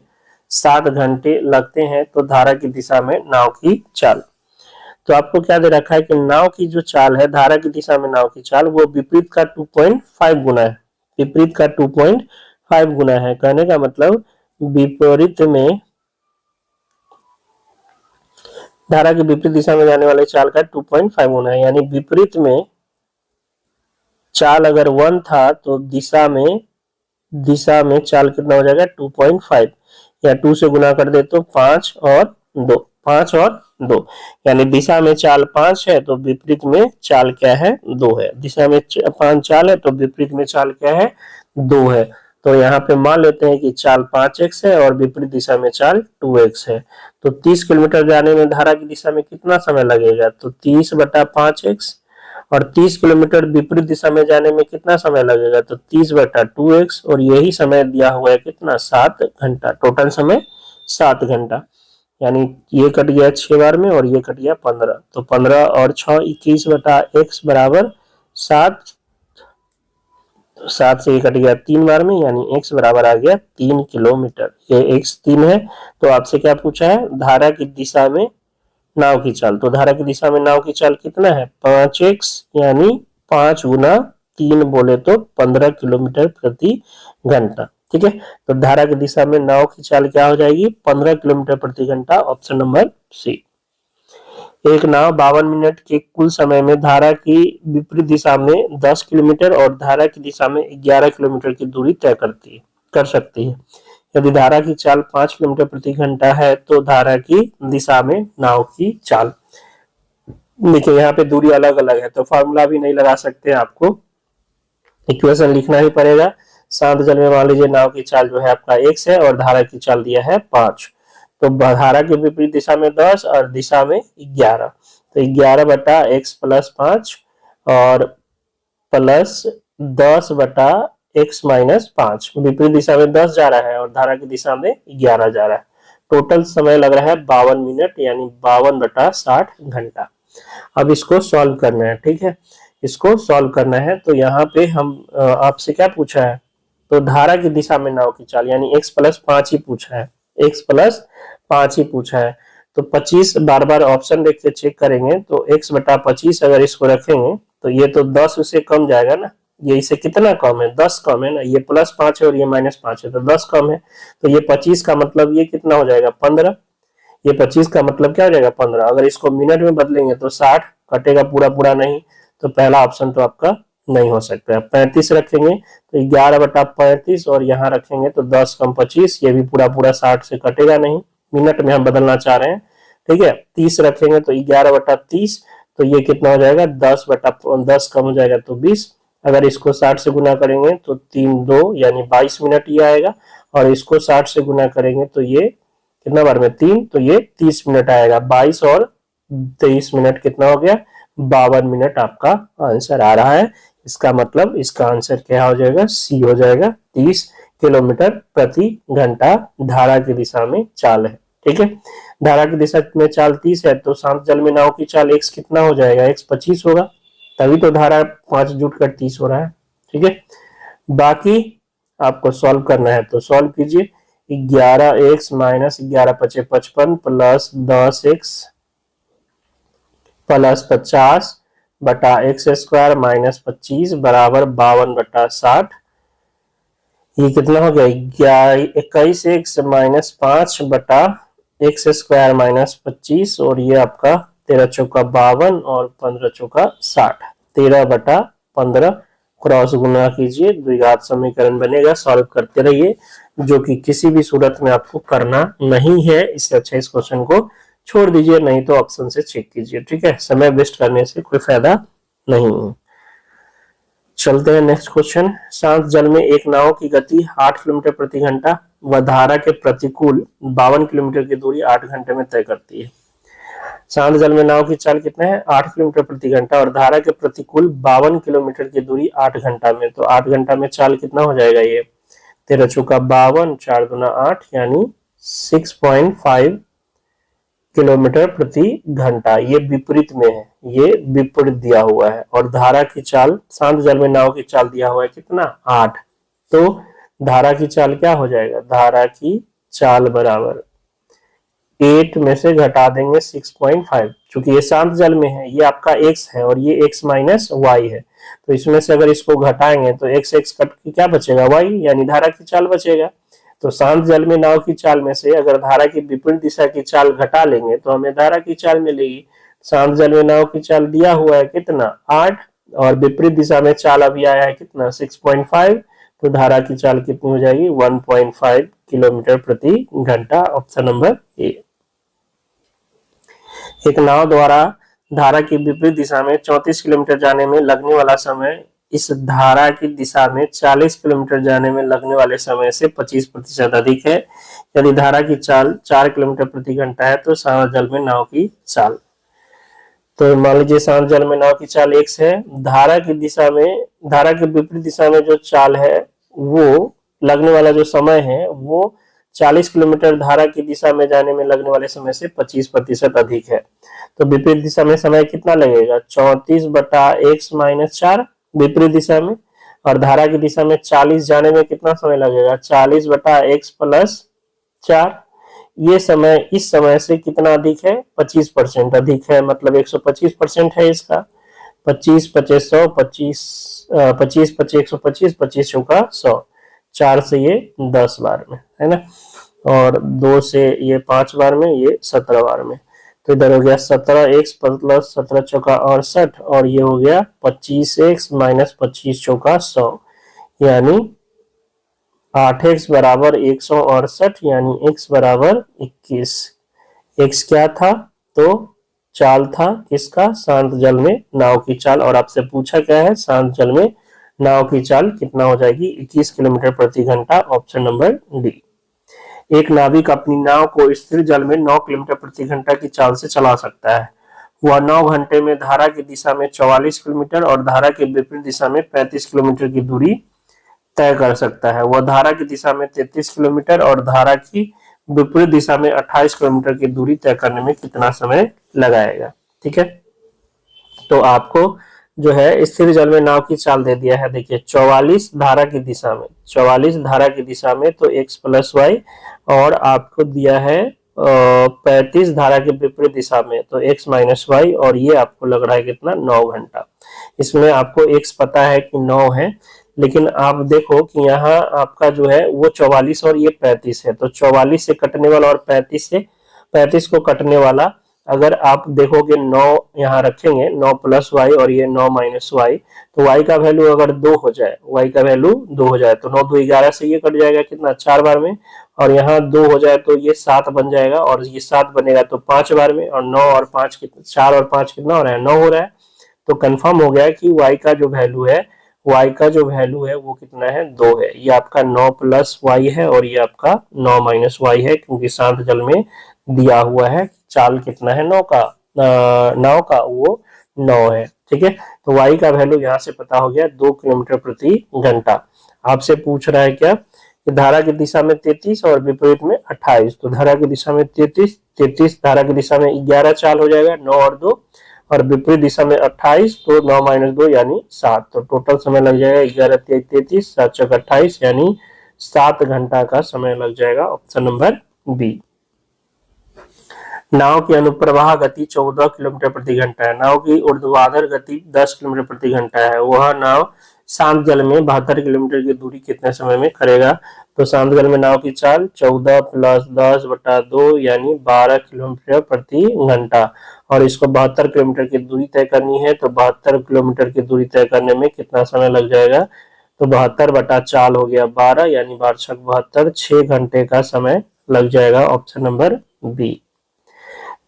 7 घंटे लगते हैं, तो धारा की दिशा में नाव की चाल। तो आपको क्या दे रखा है कि नाव की जो चाल है, धारा की दिशा में नाव की चाल, वो विपरीत का 2.5 गुना है, विपरीत का 2.5 गुना है। कहने का मतलब विपरीत में धारा के विपरीत दिशा में जाने वाले चाल का 2.5 गुना है, यानी विपरीत में चाल अगर 1 था तो दिशा में चाल कितना हो जाएगा? 2.5, या 2 से गुना कर दे तो 5 और 2, 5 और 2, यानी दिशा में चाल 5 है तो विपरीत में चाल क्या है? 2 है। दिशा में 5 चाल है तो विपरीत में चाल क्या है? 2 है। तो यहाँ पे मान लेते हैं कि चाल 5x है और विपरीत दिशा में चाल 2x है। तो 30 किलोमीटर जाने में धारा की दिशा में कितना समय लगेगा? तो 30/5x, और 30 किलोमीटर विपरीत दिशा में जाने में कितना समय लगेगा? तो 30/2x, और यही समय दिया हुआ है कितना? 7 घंटा। टोटल समय 7 घंटा, यानी ये कट गया 6 बार में और ये कट गया 15, तो 15 और 6 21/x बराबर 7, 7 से ये कट गया 3 बार में, यानी x बराबर आ गया 3 किलोमीटर। ये x 3 है। तो आपसे क्या पूछा है? धारा की दिशा में नाव की चाल। तो धारा की दिशा में नाव की चाल कितना है? 5x, यानी 5 गुना 3 बोले तो 15 किलोमीटर प्रति घंटा। ठीक है। तो धारा की दिशा में नाव की चाल क्या हो जाएगी? 15 किलोमीटर प्रति घंटा, ऑप्शन नंबर सी। एक नाव 52 मिनट के कुल समय में धारा की विपरीत दिशा में 10 किलोमीटर और धारा की दिशा में 11 किलोमीटर की दूरी तय कर सकती है। यदि धारा की चाल 5 किलोमीटर प्रति घंटा है तो धारा की दिशा में नाव की चाल। देखिए यहाँ पे दूरी अलग अलग है तो फॉर्मूला भी नहीं लगा सकते, आपको इक्वेशन लिखना ही पड़ेगा। शांत जल में मान लीजिए नाव की चाल जो है आपका x है और धारा की चाल दिया है 5, तो धारा के विपरीत दिशा में 10 और दिशा में 11, तो 11/x + 5 और प्लस 10/x - 5। विपरीत दिशा में 10 जा रहा है और धारा की दिशा में 11 जा रहा है। टोटल समय लग रहा है 52 मिनट, यानी 52/60 घंटा। अब इसको सॉल्व करना है। ठीक है, इसको सॉल्व करना है। तो यहाँ पे हम आपसे क्या पूछा है? तो धारा की दिशा में नाव की चाल यानी x+5 ही पूछा है, x+5 ही पूछा है। तो 25 बार बार ऑप्शन देख के चेक करेंगे तो x/25 अगर इसको रखेंगे तो ये तो 10 से कम जाएगा ना, ये इसे कितना कम है, 10 कम है ना, ये +5 है और ये -5 है तो 10 कम है। तो ये 25 का मतलब ये कितना हो जाएगा 15, ये 25 का मतलब क्या हो जाएगा 15। अगर इसको मिनट में बदलेंगे तो 60 कटेगा, पूरा पूरा नहीं, तो पहला ऑप्शन तो आपका नहीं हो सकता है। 35 रखेंगे तो 11/35 और यहाँ रखेंगे तो 10 कम 25, ये भी पूरा पूरा 60 से कटेगा नहीं, मिनट में हम बदलना चाह रहे हैं, ठीक है। 30 रखेंगे तो 11/30, तो ये कितना हो जाएगा 10 कम हो जाएगा तो 20। अगर इसको 60 से गुना करेंगे तो 3×2 यानी 22 मिनट ये आएगा, और इसको 60 से गुना करेंगे तो ये कितना बार में 3, तो ये 30 मिनट आएगा। 22 और 23 मिनट कितना हो गया 52 मिनट आपका आंसर आ रहा है। इसका मतलब इसका आंसर क्या हो जाएगा, सी हो जाएगा, 30 किलोमीटर प्रति घंटा धारा की दिशा में चाल है, ठीक है। धारा की दिशा में चाल 30 है तो शांत जल में नाव की चाल x कितना हो जाएगा, x 25 होगा, तभी तो धारा 5 जुट कर 30 हो रहा है, ठीक है। बाकी आपको सॉल्व करना है तो सॉल्व कीजिए। 11x - 11×5 = 55 प्लस 10x प्लस 50 बटा x² माइनस 25 बराबर 52/60। ये कितना हो गया 21x - 5 बटा x² माइनस 25, और ये आपका 13 चौका 52 और 15 चौका 60, 13/15 क्रॉस गुना कीजिए, द्विघात समीकरण बनेगा। सॉल्व करते रहिए, जो कि किसी भी सूरत में आपको करना नहीं है, इससे अच्छा इस क्वेश्चन को छोड़ दीजिए, नहीं तो ऑप्शन से चेक कीजिए, ठीक है। समय वेस्ट करने से कोई फायदा नहीं है। चलते हैं नेक्स्ट क्वेश्चन। शांत जल में एक नाव की गति 8 किलोमीटर प्रति घंटा व धारा के प्रतिकूल 52 किलोमीटर की दूरी 8 घंटे में तय करती है। शांत जल में नाव की चाल कितना है 8 किलोमीटर प्रति घंटा और धारा के प्रतिकूल 52 किलोमीटर की दूरी 8 घंटा में, तो 8 घंटा में चाल कितना हो जाएगा, ये 13 चौका 52, 4 दूना 8 यानी 6.5 किलोमीटर प्रति घंटा। ये विपरीत में है, ये विपरीत दिया हुआ है, और धारा की चाल शांत जल में नाव की चाल दिया हुआ है कितना 8, तो धारा की चाल क्या हो जाएगा, धारा की चाल बराबर 8 में से घटा देंगे 6.5, क्योंकि ये शांत जल में है, ये आपका x है और ये x माइनस y है, तो इसमें से अगर इसको घटाएंगे तो x कट के क्या बचेगा y, यानी धारा की चाल बचेगा। तो शांत जल में नाव की चाल में से अगर धारा की विपरीत दिशा की चाल घटा लेंगे तो हमें धारा की चाल मिलेगी। शांत जल में नाव की चाल दिया हुआ है कितना 8, और विपरीत दिशा में चाल अभी आया है कितना 6.5, तो धारा की चाल कितनी हो जाएगी 1.5 किलोमीटर प्रति घंटा। Option number A. एक नाव द्वारा धारा की विपरीत दिशा में 34 किलोमीटर जाने में लगने वाला समय इस धारा की दिशा में 40 किलोमीटर जाने में लगने वाले समय से 25% अधिक है। यदि धारा की चाल 4 किलोमीटर प्रति घंटा है तो शांत जल में नाव की चाल, तो मान लीजिए शांत जल में नाव की चाल x है, धारा की दिशा में, धारा के विपरीत दिशा में जो चाल है वो लगने वाला जो समय है वो 40 किलोमीटर धारा की दिशा में जाने में लगने वाले समय से 25% अधिक है। तो विपरीत दिशा में समय कितना लगेगा 34/x - 4 विपरीत दिशा में, और धारा की दिशा में 40 जाने में कितना समय लगेगा 40/x + 4। ये समय इस समय से कितना अधिक है 25% अधिक है, मतलब 125% है इसका। 25 × 5 = 100, 25 × 5 = 125, 25 चौका 100, 4 से ये 10 बार में है ना, और 2 से ये 5 बार में, ये 17 बार में, तो इधर हो गया 17x प्लस 17 चौका 68, और ये हो गया 25x - 25 चौका 100 यानी 8x बराबर 168 यानी x बराबर 21। x क्या था, तो चाल था किसका शांत जल में नाव की चाल, और आपसे पूछा क्या है शांत जल में नाव की चाल कितना हो जाएगी 21 किलोमीटर प्रति घंटा। Option number D. एक नाविक अपनी नाव को स्थिर जल में 9 किलोमीटर प्रति घंटा की चाल से चला सकता है। वह 9 घंटे में धारा की दिशा में 44 किलोमीटर और धारा के विपरीत दिशा में 35 किलोमीटर की दूरी तय कर सकता है। वह धारा की दिशा में 33 किलोमीटर और धारा की विपरीत दिशा में 28 किलोमीटर की दूरी तय करने में कितना समय लगाएगा। ठीक है, तो आपको जो है स्थिर जल में नाव की चाल दे दिया है। देखिए 44 धारा की दिशा में, 44 धारा की दिशा में तो x प्लस वाई, और आपको दिया है 35 धारा के विपरीत दिशा में तो x माइनस वाई, और ये आपको लग रहा है कितना 9 घंटा। इसमें आपको x पता है कि 9 है, लेकिन आप देखो कि यहाँ आपका जो है वो 44 और ये 35 है, तो 44 से कटने वाला और 35 से 35 को कटने वाला अगर आप देखोगे 9 यहाँ रखेंगे, 9 प्लस वाई और ये 9 माइनस वाई, तो वाई का वैल्यू अगर 2 हो जाए, वाई का वैल्यू 2 हो जाए तो 9 2 11 से ये कट जाएगा कितना 4 बार में, और यहाँ 2 हो जाए तो ये 7 बन जाएगा, और ये 7 बनेगा तो 5 बार में, और 9 और 5 कितना 4 और 5 कितना हो रहा है 9 हो रहा है। तो कंफर्म हो गया कि y का जो वैल्यू है, y का जो वैल्यू है वो कितना है 2 है। ये आपका 9 प्लस वाई है और ये आपका 9 माइनस वाई है, क्योंकि शांत जल में दिया हुआ है चाल कितना है 9 का, नाव का वो 9 है। ठीक है, तो y का वैल्यू यहाँ से पता हो गया 2 किलोमीटर प्रति घंटा। आपसे पूछ रहा है क्या कि धारा की दिशा में 33 और विपरीत में 28, तो धारा की दिशा में 33 धारा की दिशा में 11 चाल हो जाएगा 9 और 2, और विपरीत दिशा में 28 तो 9 माइनस 2 यानी 7, तो टोटल समय लग जाएगा 11 33 7 चौक 28 यानी 7 घंटा का समय लग जाएगा। Option number B. नाव की अनुप्रवाह गति 14 किलोमीटर प्रति घंटा है, नाव की ऊर्ध्वाधर गति 10 किलोमीटर प्रति घंटा है, वह नाव शांत जल में 72 किलोमीटर की दूरी कितने समय में करेगा। तो शांत जल में नाव की चाल 14 प्लस 10 बटा 2 यानी 12 किलोमीटर प्रति घंटा, और इसको 72 किलोमीटर की दूरी तय करनी है, तो 72 किलोमीटर की दूरी तय करने में कितना समय लग जाएगा, तो 72 बटा चाल हो गया 12 यानी 12 छक 72, 6 घंटे का समय लग जाएगा। Option number B.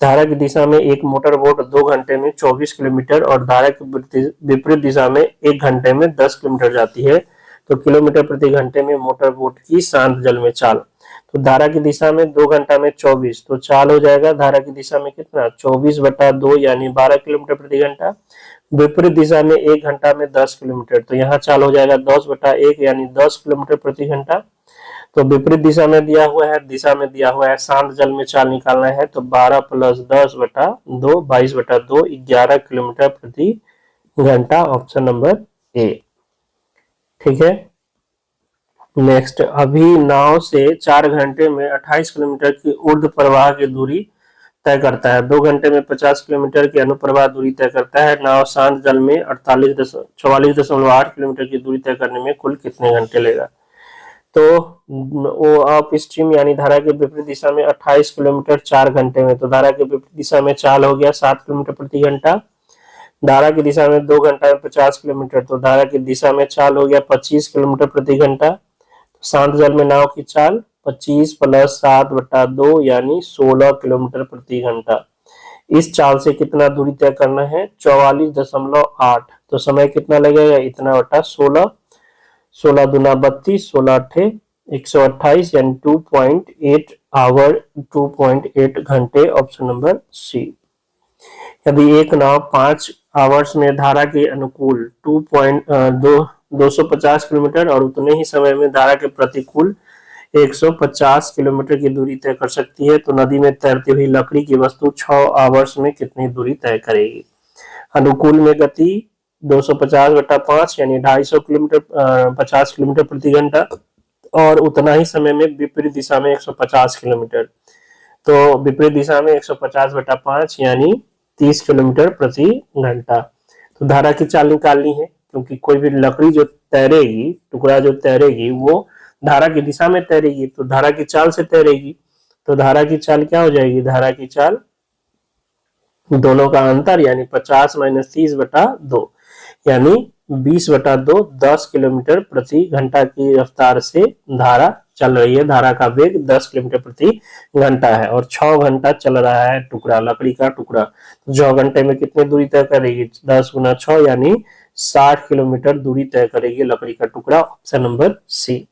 धारा की दिशा में एक मोटर बोट 2 घंटे में 24 किलोमीटर और धारा की विपरीत दिशा में 1 घंटे में 10 किलोमीटर जाती है, तो किलोमीटर प्रति घंटे में मोटर बोट की शांत जल में चाल। तो धारा की दिशा में 2 घंटा में 24, तो चाल हो जाएगा धारा की दिशा में कितना 24 बटा 2 यानी 12 किलोमीटर प्रति घंटा। विपरीत दिशा में 1 घंटा में 10 किलोमीटर, तो यहाँ चाल हो जाएगा 10 बटा 1 यानी 10 किलोमीटर प्रति घंटा। तो विपरीत दिशा में दिया हुआ है शांत जल में चाल निकालना है, तो 12 प्लस 10 बटा 2 22 बटा 2 11 किलोमीटर प्रति घंटा। Option number A. ठीक है, नेक्स्ट, अभी नाव से 4 घंटे में 28 किलोमीटर की ऊर्ध्व प्रवाह की दूरी तय करता है, 2 घंटे में 50 किलोमीटर की अनुप्रवाह दूरी तय करता है, नाव शांत जल में 44.8 किलोमीटर की दूरी तय करने में कुल कितने घंटे लेगा। तो वो अप स्ट्रीम यानी धारा के विपरीत दिशा में 28 किलोमीटर 4 घंटे में, तो धारा के विपरीत दिशा में चाल हो गया 7 किलोमीटर प्रति घंटा। धारा की दिशा में 2 घंटा में 50 किलोमीटर, तो धारा की दिशा में चाल हो गया 25 किलोमीटर प्रति घंटा। तो शांत जल में नाव की चाल 25 प्लस 7 बटा 2 यानी 16 किलोमीटर प्रति घंटा। इस चाल से कितना दूरी तय करना है 44.8, तो समय कितना लगेगा इतना बटा 16, 16 दूना 32, 16 अट्ठे 128 यानी 2.8 आवर 2.8 घंटे। Option number C. यदि एक नाव 5 आवर्स में धारा के अनुकूल 250 किलोमीटर और उतने ही समय में धारा के प्रतिकूल 150 किलोमीटर की दूरी तय कर सकती है, तो नदी में तैरती हुई लकड़ी की वस्तु 6 आवर्स में कितनी दूरी तय करेगी। अनुकूल में गति 250 बटा 5 यानी 250 किलोमीटर 50 किलोमीटर प्रति घंटा, और उतना ही समय में विपरीत दिशा में 150 किलोमीटर, तो विपरीत दिशा में 150 बटा 5 यानी 30 किलोमीटर प्रति घंटा। तो धारा की चाल निकालनी है, क्योंकि कोई भी लकड़ी जो तैरेगी, टुकड़ा जो तैरेगी वो धारा की दिशा में तैरेगी, तो धारा की चाल से तैरेगी, तो धारा की चाल क्या हो जाएगी, धारा की चाल दोनों का अंतर यानी 50 माइनस 30 बटा 2 यानी 20 बटा 2 10 किलोमीटर प्रति घंटा की रफ्तार से धारा चल रही है। धारा का वेग 10 किलोमीटर प्रति घंटा है और 6 घंटा चल रहा है टुकड़ा, लकड़ी का टुकड़ा। तो 6 घंटे में कितनी दूरी तय करेगी 10 गुना 6 यानी 60 किलोमीटर दूरी तय करेगी लकड़ी का टुकड़ा। Option number C.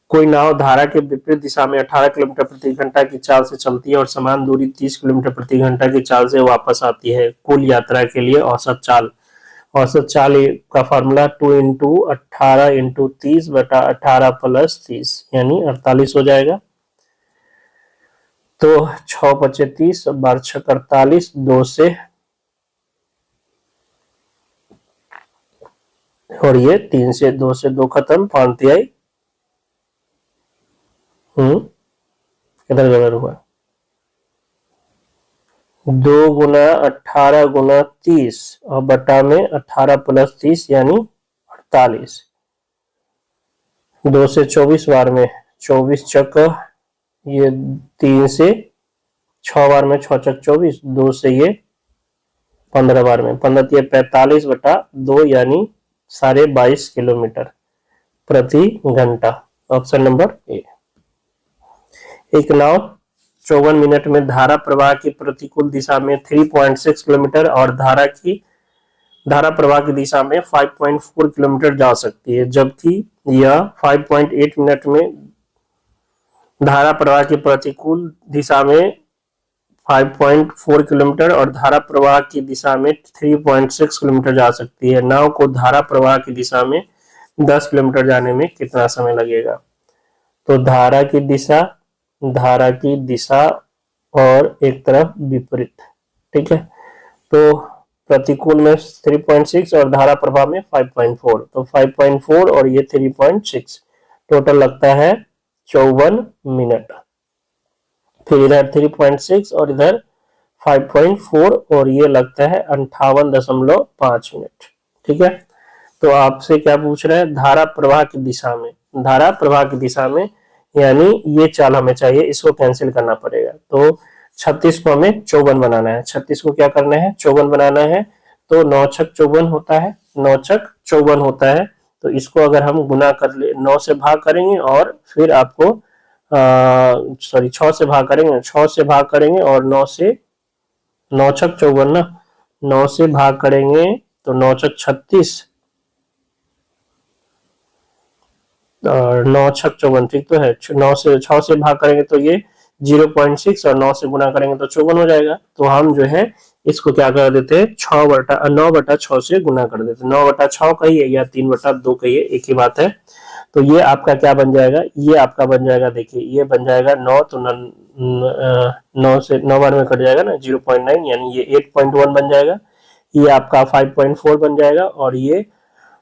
कोई नाव धारा के विपरीत दिशा में 18 किलोमीटर प्रति घंटा की चाल से चलती है और समान दूरी 30 किलोमीटर प्रति घंटा की चाल से वापस आती है। कुल यात्रा के लिए औसत चाल का फार्मूला 2 इंटू 18 इंटू 30 बटा 18 प्लस 30 यानी 48 हो जाएगा। तो 6 बचे 30, 12 6 48, 2 से और ये 3 से 2 से 2 खत्म, 5 तिहाई, किधर गलत हुआ, 2 गुना 18 गुना 30 और बटा में 18 प्लस 30 यानी 48, 2 से 24 बार में 24 चक, ये 3 से 6 बार में 6 चक 24, 2 से ये 15 बार में 15 तिया 45 बटा 2 यानी 22.5 किलोमीटर प्रति घंटा। Option number A. एक नाव 54 मिनट में धारा प्रवाह की प्रतिकूल दिशा में 3.6 किलोमीटर और धारा प्रवाह की दिशा में 5.4 किलोमीटर जा सकती है, जबकि यह 5.8 मिनट में धारा प्रवाह की प्रतिकूल दिशा में 5.4 किलोमीटर और धारा प्रवाह की दिशा में 3.6 किलोमीटर जा सकती है। नाव को धारा प्रवाह की दिशा में 10 किलोमीटर जाने में कितना समय लगेगा? तो धारा की दिशा और एक तरफ विपरीत, ठीक है। तो प्रतिकूल में 3.6 और धारा प्रवाह में 5.4, तो 5.4 और ये 3.6 टोटल लगता है 54 मिनट। फिर इधर 3.6 और इधर 5.4 और ये लगता है 58.5 मिनट, ठीक है। तो आपसे क्या पूछ रहा है? धारा प्रवाह की दिशा में यानी ये चाल हमें चाहिए, इसको कैंसिल करना पड़ेगा। तो 36 को हमें 54 बनाना है, 36 को क्या करना है? 54 बनाना है। तो 9 छक 54 होता है, 9 छक 54 होता है। तो इसको अगर हम गुना कर ले, 9 से भाग करेंगे और फिर आपको 6 से भाग करेंगे, 6 से भाग करेंगे और 9 छक 54 ना, 9 से भाग करेंगे तो 9 छक 36 और 9 छक 54, ठीक तो है। 9 से 6 से भाग करेंगे तो ये 0.6 और 9 से गुना करेंगे तो 54 हो जाएगा। तो हम जो है इसको क्या कर देते हैं, 9 बटा 6 से गुना कर देते हैं। 9 बटा 6 कहिए या 3 बटा 2 कहिए, एक ही बात है। तो ये आपका क्या बन जाएगा? ये आपका बन जाएगा, देखिए ये बन जाएगा 9, तो 9 से 9 बार में कट जाएगा ना, 0.9 यानी ये 8.1 बन जाएगा। ये आपका 5.4 बन जाएगा और ये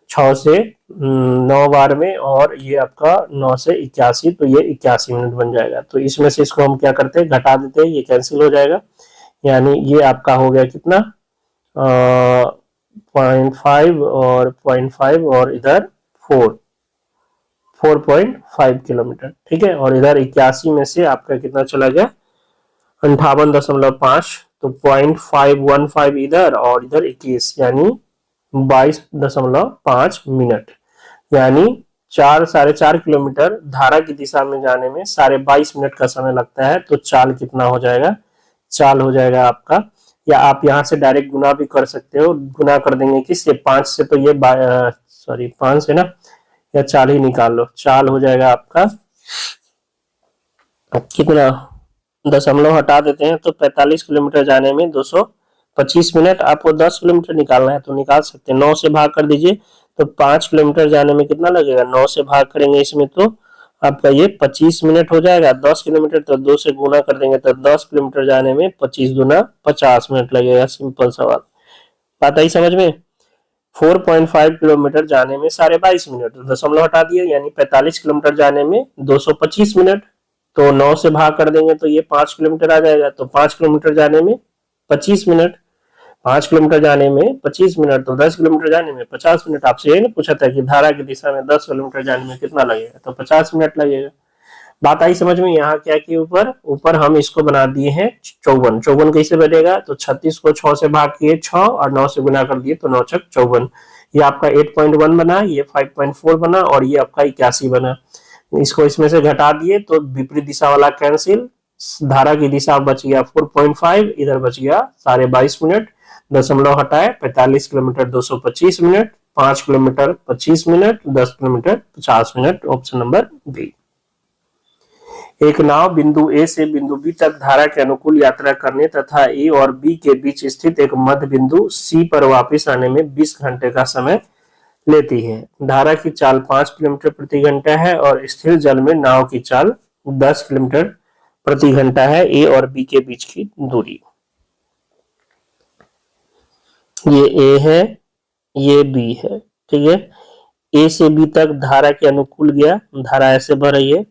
6 से 9 बार में और ये आपका 9 से 81, तो ये 81 मिनट बन जाएगा। तो इसमें से इसको हम क्या करते हैं, घटा देते हैं, ये कैंसिल हो जाएगा। यानी ये आपका हो गया कितना, 0.5 और 0.5 और इधर 4.5 किलोमीटर, ठीक है। और इधर 81 में से आपका कितना चला गया, 58.5, तो 0.515 इधर और इधर 21 यानी 22.5 मिनट, यानी 4-4.5 किलोमीटर धारा की दिशा में जाने में 22.5 मिनट का समय लगता है। तो चाल कितना हो जाएगा? चाल हो जाएगा आपका, या आप यहाँ से डायरेक्ट गुना भी कर सकते हो। गुना कर देंगे किससे? 5 से, तो ये 5 से ना, या चाल ही निकाल लो। चाल हो जाएगा आपका कितना, दशमलव हटा देते हैं तो 45 किलोमीटर जाने में 225 मिनट। आपको 10 किलोमीटर निकालना है तो निकाल सकते हैं, 9 से भाग कर दीजिए तो 5 किलोमीटर जाने में कितना लगेगा, 9 से भाग करेंगे इसमें तो आपका ये 25 मिनट हो जाएगा। 10 किलोमीटर तो 2 से गुना कर देंगे तो 10 किलोमीटर जाने में 25 दूना 50 मिनट लगेगा। सिंपल सवाल, बात आई समझ में। 4.5 किलोमीटर जाने में 22.5 मिनट, दशमलव हटा दिए यानी 45 किलोमीटर जाने में 225 मिनट। तो 9 से भाग कर देंगे तो ये 5 किलोमीटर आ जाएगा। तो 5 किलोमीटर जाने में 25 मिनट, 5 किलोमीटर जाने में 25 मिनट, तो 10 किलोमीटर जाने में 50 मिनट। आपसे यही ना पूछा था कि धारा की दिशा में 10 किलोमीटर जाने में कितना लगेगा, तो 50 मिनट लगेगा। बात आई समझ में। यहाँ क्या किया, ऊपर हम इसको बना दिए हैं 54। 54 कैसे बनेगा, तो 36 को 6 से भाग किए 6 और 9 से गुना कर दिए तो 9 छक 54। ये आपका 8.1 बना, ये 5.4 बना और ये आपका 81 बना। इसको इसमें से घटा दिए तो विपरीत दिशा वाला कैंसिल, धारा की दिशा बच गया 4.5, इधर बच गया 22.5 मिनट। दशमलव हटाए 45 kilometre 225 minute, 5 kilometre 25 minute, 10 kilometre 50 minute. Option number B. एक नाव बिंदु ए से बिंदु बी तक धारा के अनुकूल यात्रा करने तथा ए और बी के बीच स्थित एक मध्य बिंदु सी पर वापस आने में 20 घंटे का समय लेती है। धारा की चाल 5 किलोमीटर प्रति घंटा है और स्थिर जल में नाव की चाल 10 किलोमीटर प्रति घंटा है। ए और बी के बीच की दूरी, ये ए है, ये बी है, ठीक है। ए से बी तक धारा के अनुकूल गया, धारा ऐसे बह रही है,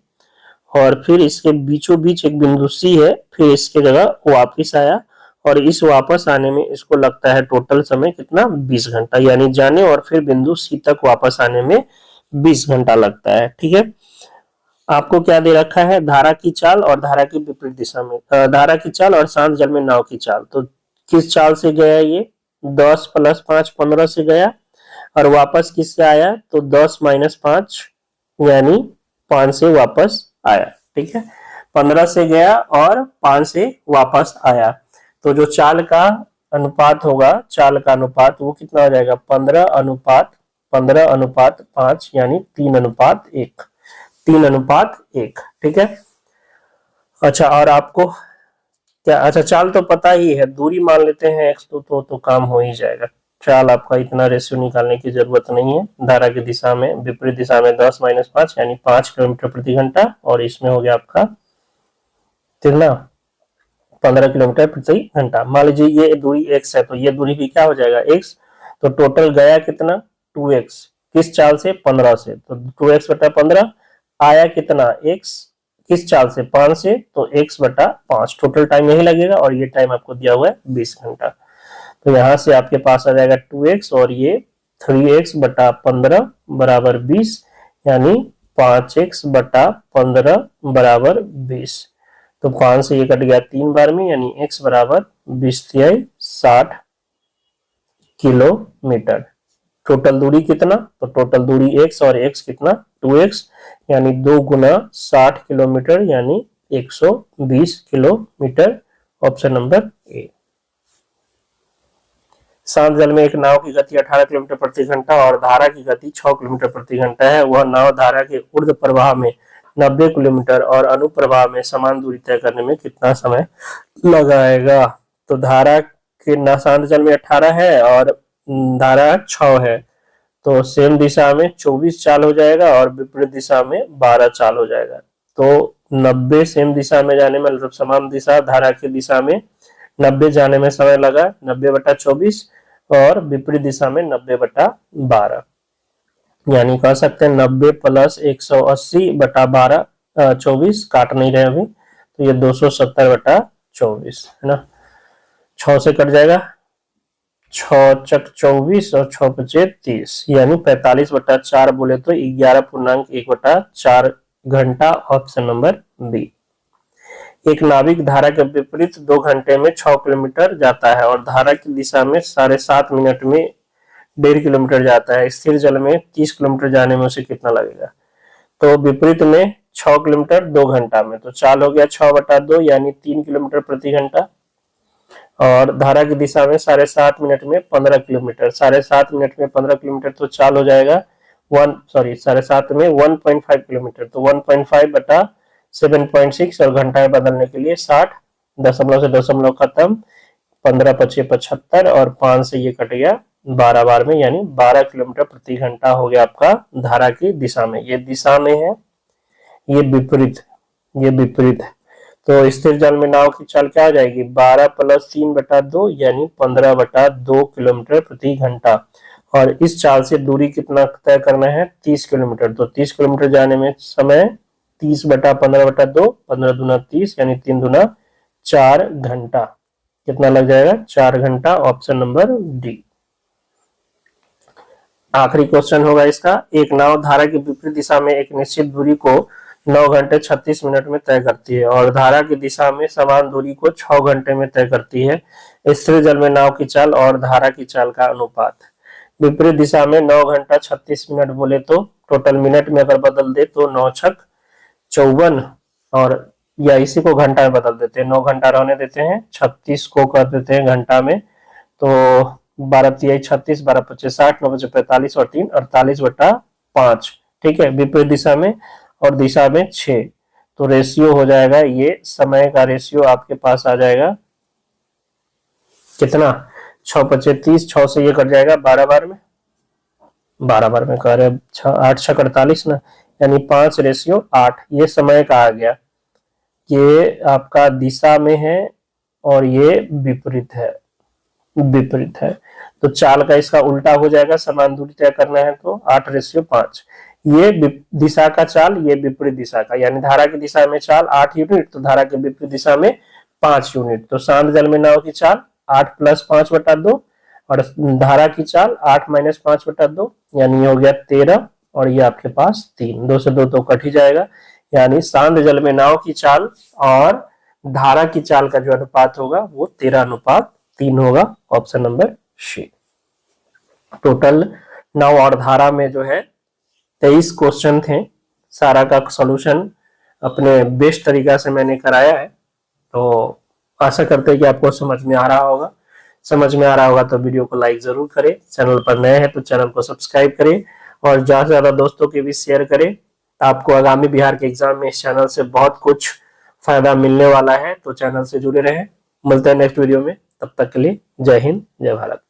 और फिर इसके बीचों बीच एक बिंदु सी है, फिर इसके जगह वापिस आया, और इस वापस आने में इसको लगता है टोटल समय कितना, 20 घंटा, यानी जाने और फिर बिंदु सी तक वापस आने में 20 घंटा लगता है। ठीक है। आपको क्या दे रखा है, धारा की चाल और धारा की विपरीत दिशा में, धारा की चाल और शांत जल में नाव की चाल। तो किस चाल से गया ये, 10 + 5 15 से गया, और वापस किससे आया, तो 10 - 5 यानी 5 से वापस आया। ठीक है, 15 से गया और 5 से वापस आया। तो जो चाल का अनुपात होगा, चाल का अनुपात वो कितना हो जाएगा, 15:5 यानी 3:1, 3:1। ठीक है। अच्छा, और आपको क्या, अच्छा चाल तो पता ही है, दूरी मान लेते हैं x, तो काम हो ही जाएगा। चाल आपका इतना रेशियो निकालने की जरूरत नहीं है। धारा की दिशा में, विपरीत दिशा में 10 - 5 यानी 5 किलोमीटर प्रति घंटा, और इसमें हो गया आपका कितना, 15 किलोमीटर प्रति घंटा। मान लीजिए ये दूरी x है, तो ये दूरी भी क्या हो जाएगा, x। तो टोटल गया कितना, 2x, किस चाल से, 15 से, तो 2x/15। आया कितना, x, किस चाल से, 5 से, तो x/5। टोटल टाइम यही लगेगा, और ये टाइम आपको दिया हुआ है 20 घंटा। तो यहाँ से आपके पास आ जाएगा 2x, और ये 3x/15 बराबर 20, यानी 5x/15 बराबर 20। तो 5 से ये कट गया 3 बार में, यानी x बराबर 20 × 60 किलोमीटर। टोटल दूरी कितना, तो टोटल दूरी x, और x कितना, 2x, यानी 2 × 60 किलोमीटर, यानी 120 किलोमीटर। Option number A. शांत जल में एक नाव की गति 18 किलोमीटर प्रति घंटा और धारा की गति 6 किलोमीटर प्रति घंटा है। वह नाव धारा के ऊर्ध्व प्रवाह में 90 किलोमीटर और अनुप्रवाह में समान दूरी तय करने में कितना समय लगाएगा। तो धारा के शांत जल में 18 है और धारा 6 है, तो सेम दिशा में 24 चाल हो जाएगा और विपरीत दिशा में 12 चाल हो जाएगा। तो 90 सेम दिशा में जाने में, मतलब समान दिशा धारा की दिशा में 90 जाने में समय लगा 90/24, और विपरीत दिशा में 90/12, यानी कह सकते हैं 90 + 180/12, 24 काट नहीं रहे अभी, तो ये 270/24 है ना। 6 से कट जाएगा, 6 × 24 और 6 × 5 = 30, यानी 45/4 बोले तो 11.1/4 घंटा। Option number B. एक नाविक धारा के विपरीत 2 घंटे में 6 किलोमीटर जाता है और धारा की दिशा में 7.5 मिनट में 1.5 किलोमीटर जाता है। स्थिर जल में 30 किलोमीटर जाने में उसे कितना लगेगा। तो विपरीत में 6 किलोमीटर 2 घंटा में, तो चाल हो गया 6/2 यानी 3 किलोमीटर प्रति घंटा, और धारा की दिशा में 7.5 मिनट में 15 किलोमीटर, 7.5 मिनट में 15 किलोमीटर, तो चाल हो जाएगा 7.5 में 1.5 किलोमीटर, तो 1.5/7.6, और घंटा में बदलने के लिए 60, दशमलव से दशमलव खत्म, 15 × 5 = 75, और 5 से ये कट गया 12 बार में, यानी 12 किलोमीटर प्रति घंटा हो गया आपका धारा की दिशा में। ये दिशा में है, ये विपरीत, ये विपरीत है। तो स्थिर जल में नाव की चाल क्या हो जाएगी, 12 + 3/2 यानी 15/2 किलोमीटर प्रति घंटा, और इस चाल से दूरी कितना तय करना है, 30 किलोमीटर। तो 30 किलोमीटर जाने में समय 30/15/2, 15 दूना 30, यानी 3 दूना 4 घंटा। कितना लग जाएगा, 4 घंटा। Option number D. आखिरी क्वेश्चन होगा इसका। एक नाव धारा की विपरीत दिशा में एक निश्चित दूरी को 9 घंटे 36 मिनट में तय करती है और धारा की दिशा में समान दूरी को 6 घंटे में तय करती है। स्थिर जल में नाव की चाल और धारा की चाल का अनुपात। विपरीत दिशा में 9 घंटा 36 मिनट बोले तो टोटल मिनट में अगर बदल दे तो 9 × 6 = 54, और या इसी को घंटा में बदल देते हैं, 9 घंटा रहने देते हैं, 36 को कर देते हैं घंटा में, तो 12 × 3 = 36, 12 × 5 = 60, 9 × 5 = 45 और 3 48/5। ठीक है, विपरीत दिशा में और दिशा में 6, तो रेशियो हो जाएगा, ये समय का रेशियो आपके पास आ जाएगा कितना, 6 × 5 = 30, 6 से ये कट जाएगा 12 बार में, 12 बार में कह रहे 8 × 6 = 48 ना, यानी 5:8। ये समय का आ गया, ये आपका दिशा में है और ये विपरीत है, विपरीत है। तो चाल का इसका उल्टा हो जाएगा, समान दूरी तय करना है तो 8:5। ये दिशा का चाल, ये विपरीत दिशा का, यानी धारा की दिशा में चाल 8 यूनिट तो धारा के विपरीत दिशा में 5 यूनिट। तो शांत जल में नाव की चाल 8 + 5/2 और धारा की चाल 8 - 5/2, यानी हो गया 13 और ये आपके पास 3। 2 से 2 तो कट ही जाएगा, यानी शांत जल में नाव की चाल और धारा की चाल का जो अनुपात होगा वो 13:3 होगा। Option number C. टोटल नाव और धारा में जो है 23 क्वेश्चन थे। सारा का सॉल्यूशन अपने बेस्ट तरीका से मैंने कराया है, तो आशा करते हैं कि आपको समझ में आ रहा होगा। समझ में आ रहा होगा तो वीडियो को लाइक जरूर करें, चैनल पर नए हैं तो चैनल को सब्सक्राइब करें और ज्यादा से ज्यादा दोस्तों के भी शेयर करें। आपको आगामी बिहार के एग्जाम में इस चैनल से बहुत कुछ फायदा मिलने वाला है, तो चैनल से जुड़े रहें। मिलते हैं नेक्स्ट वीडियो में, तब तक के लिए जय हिंद, जय भारत।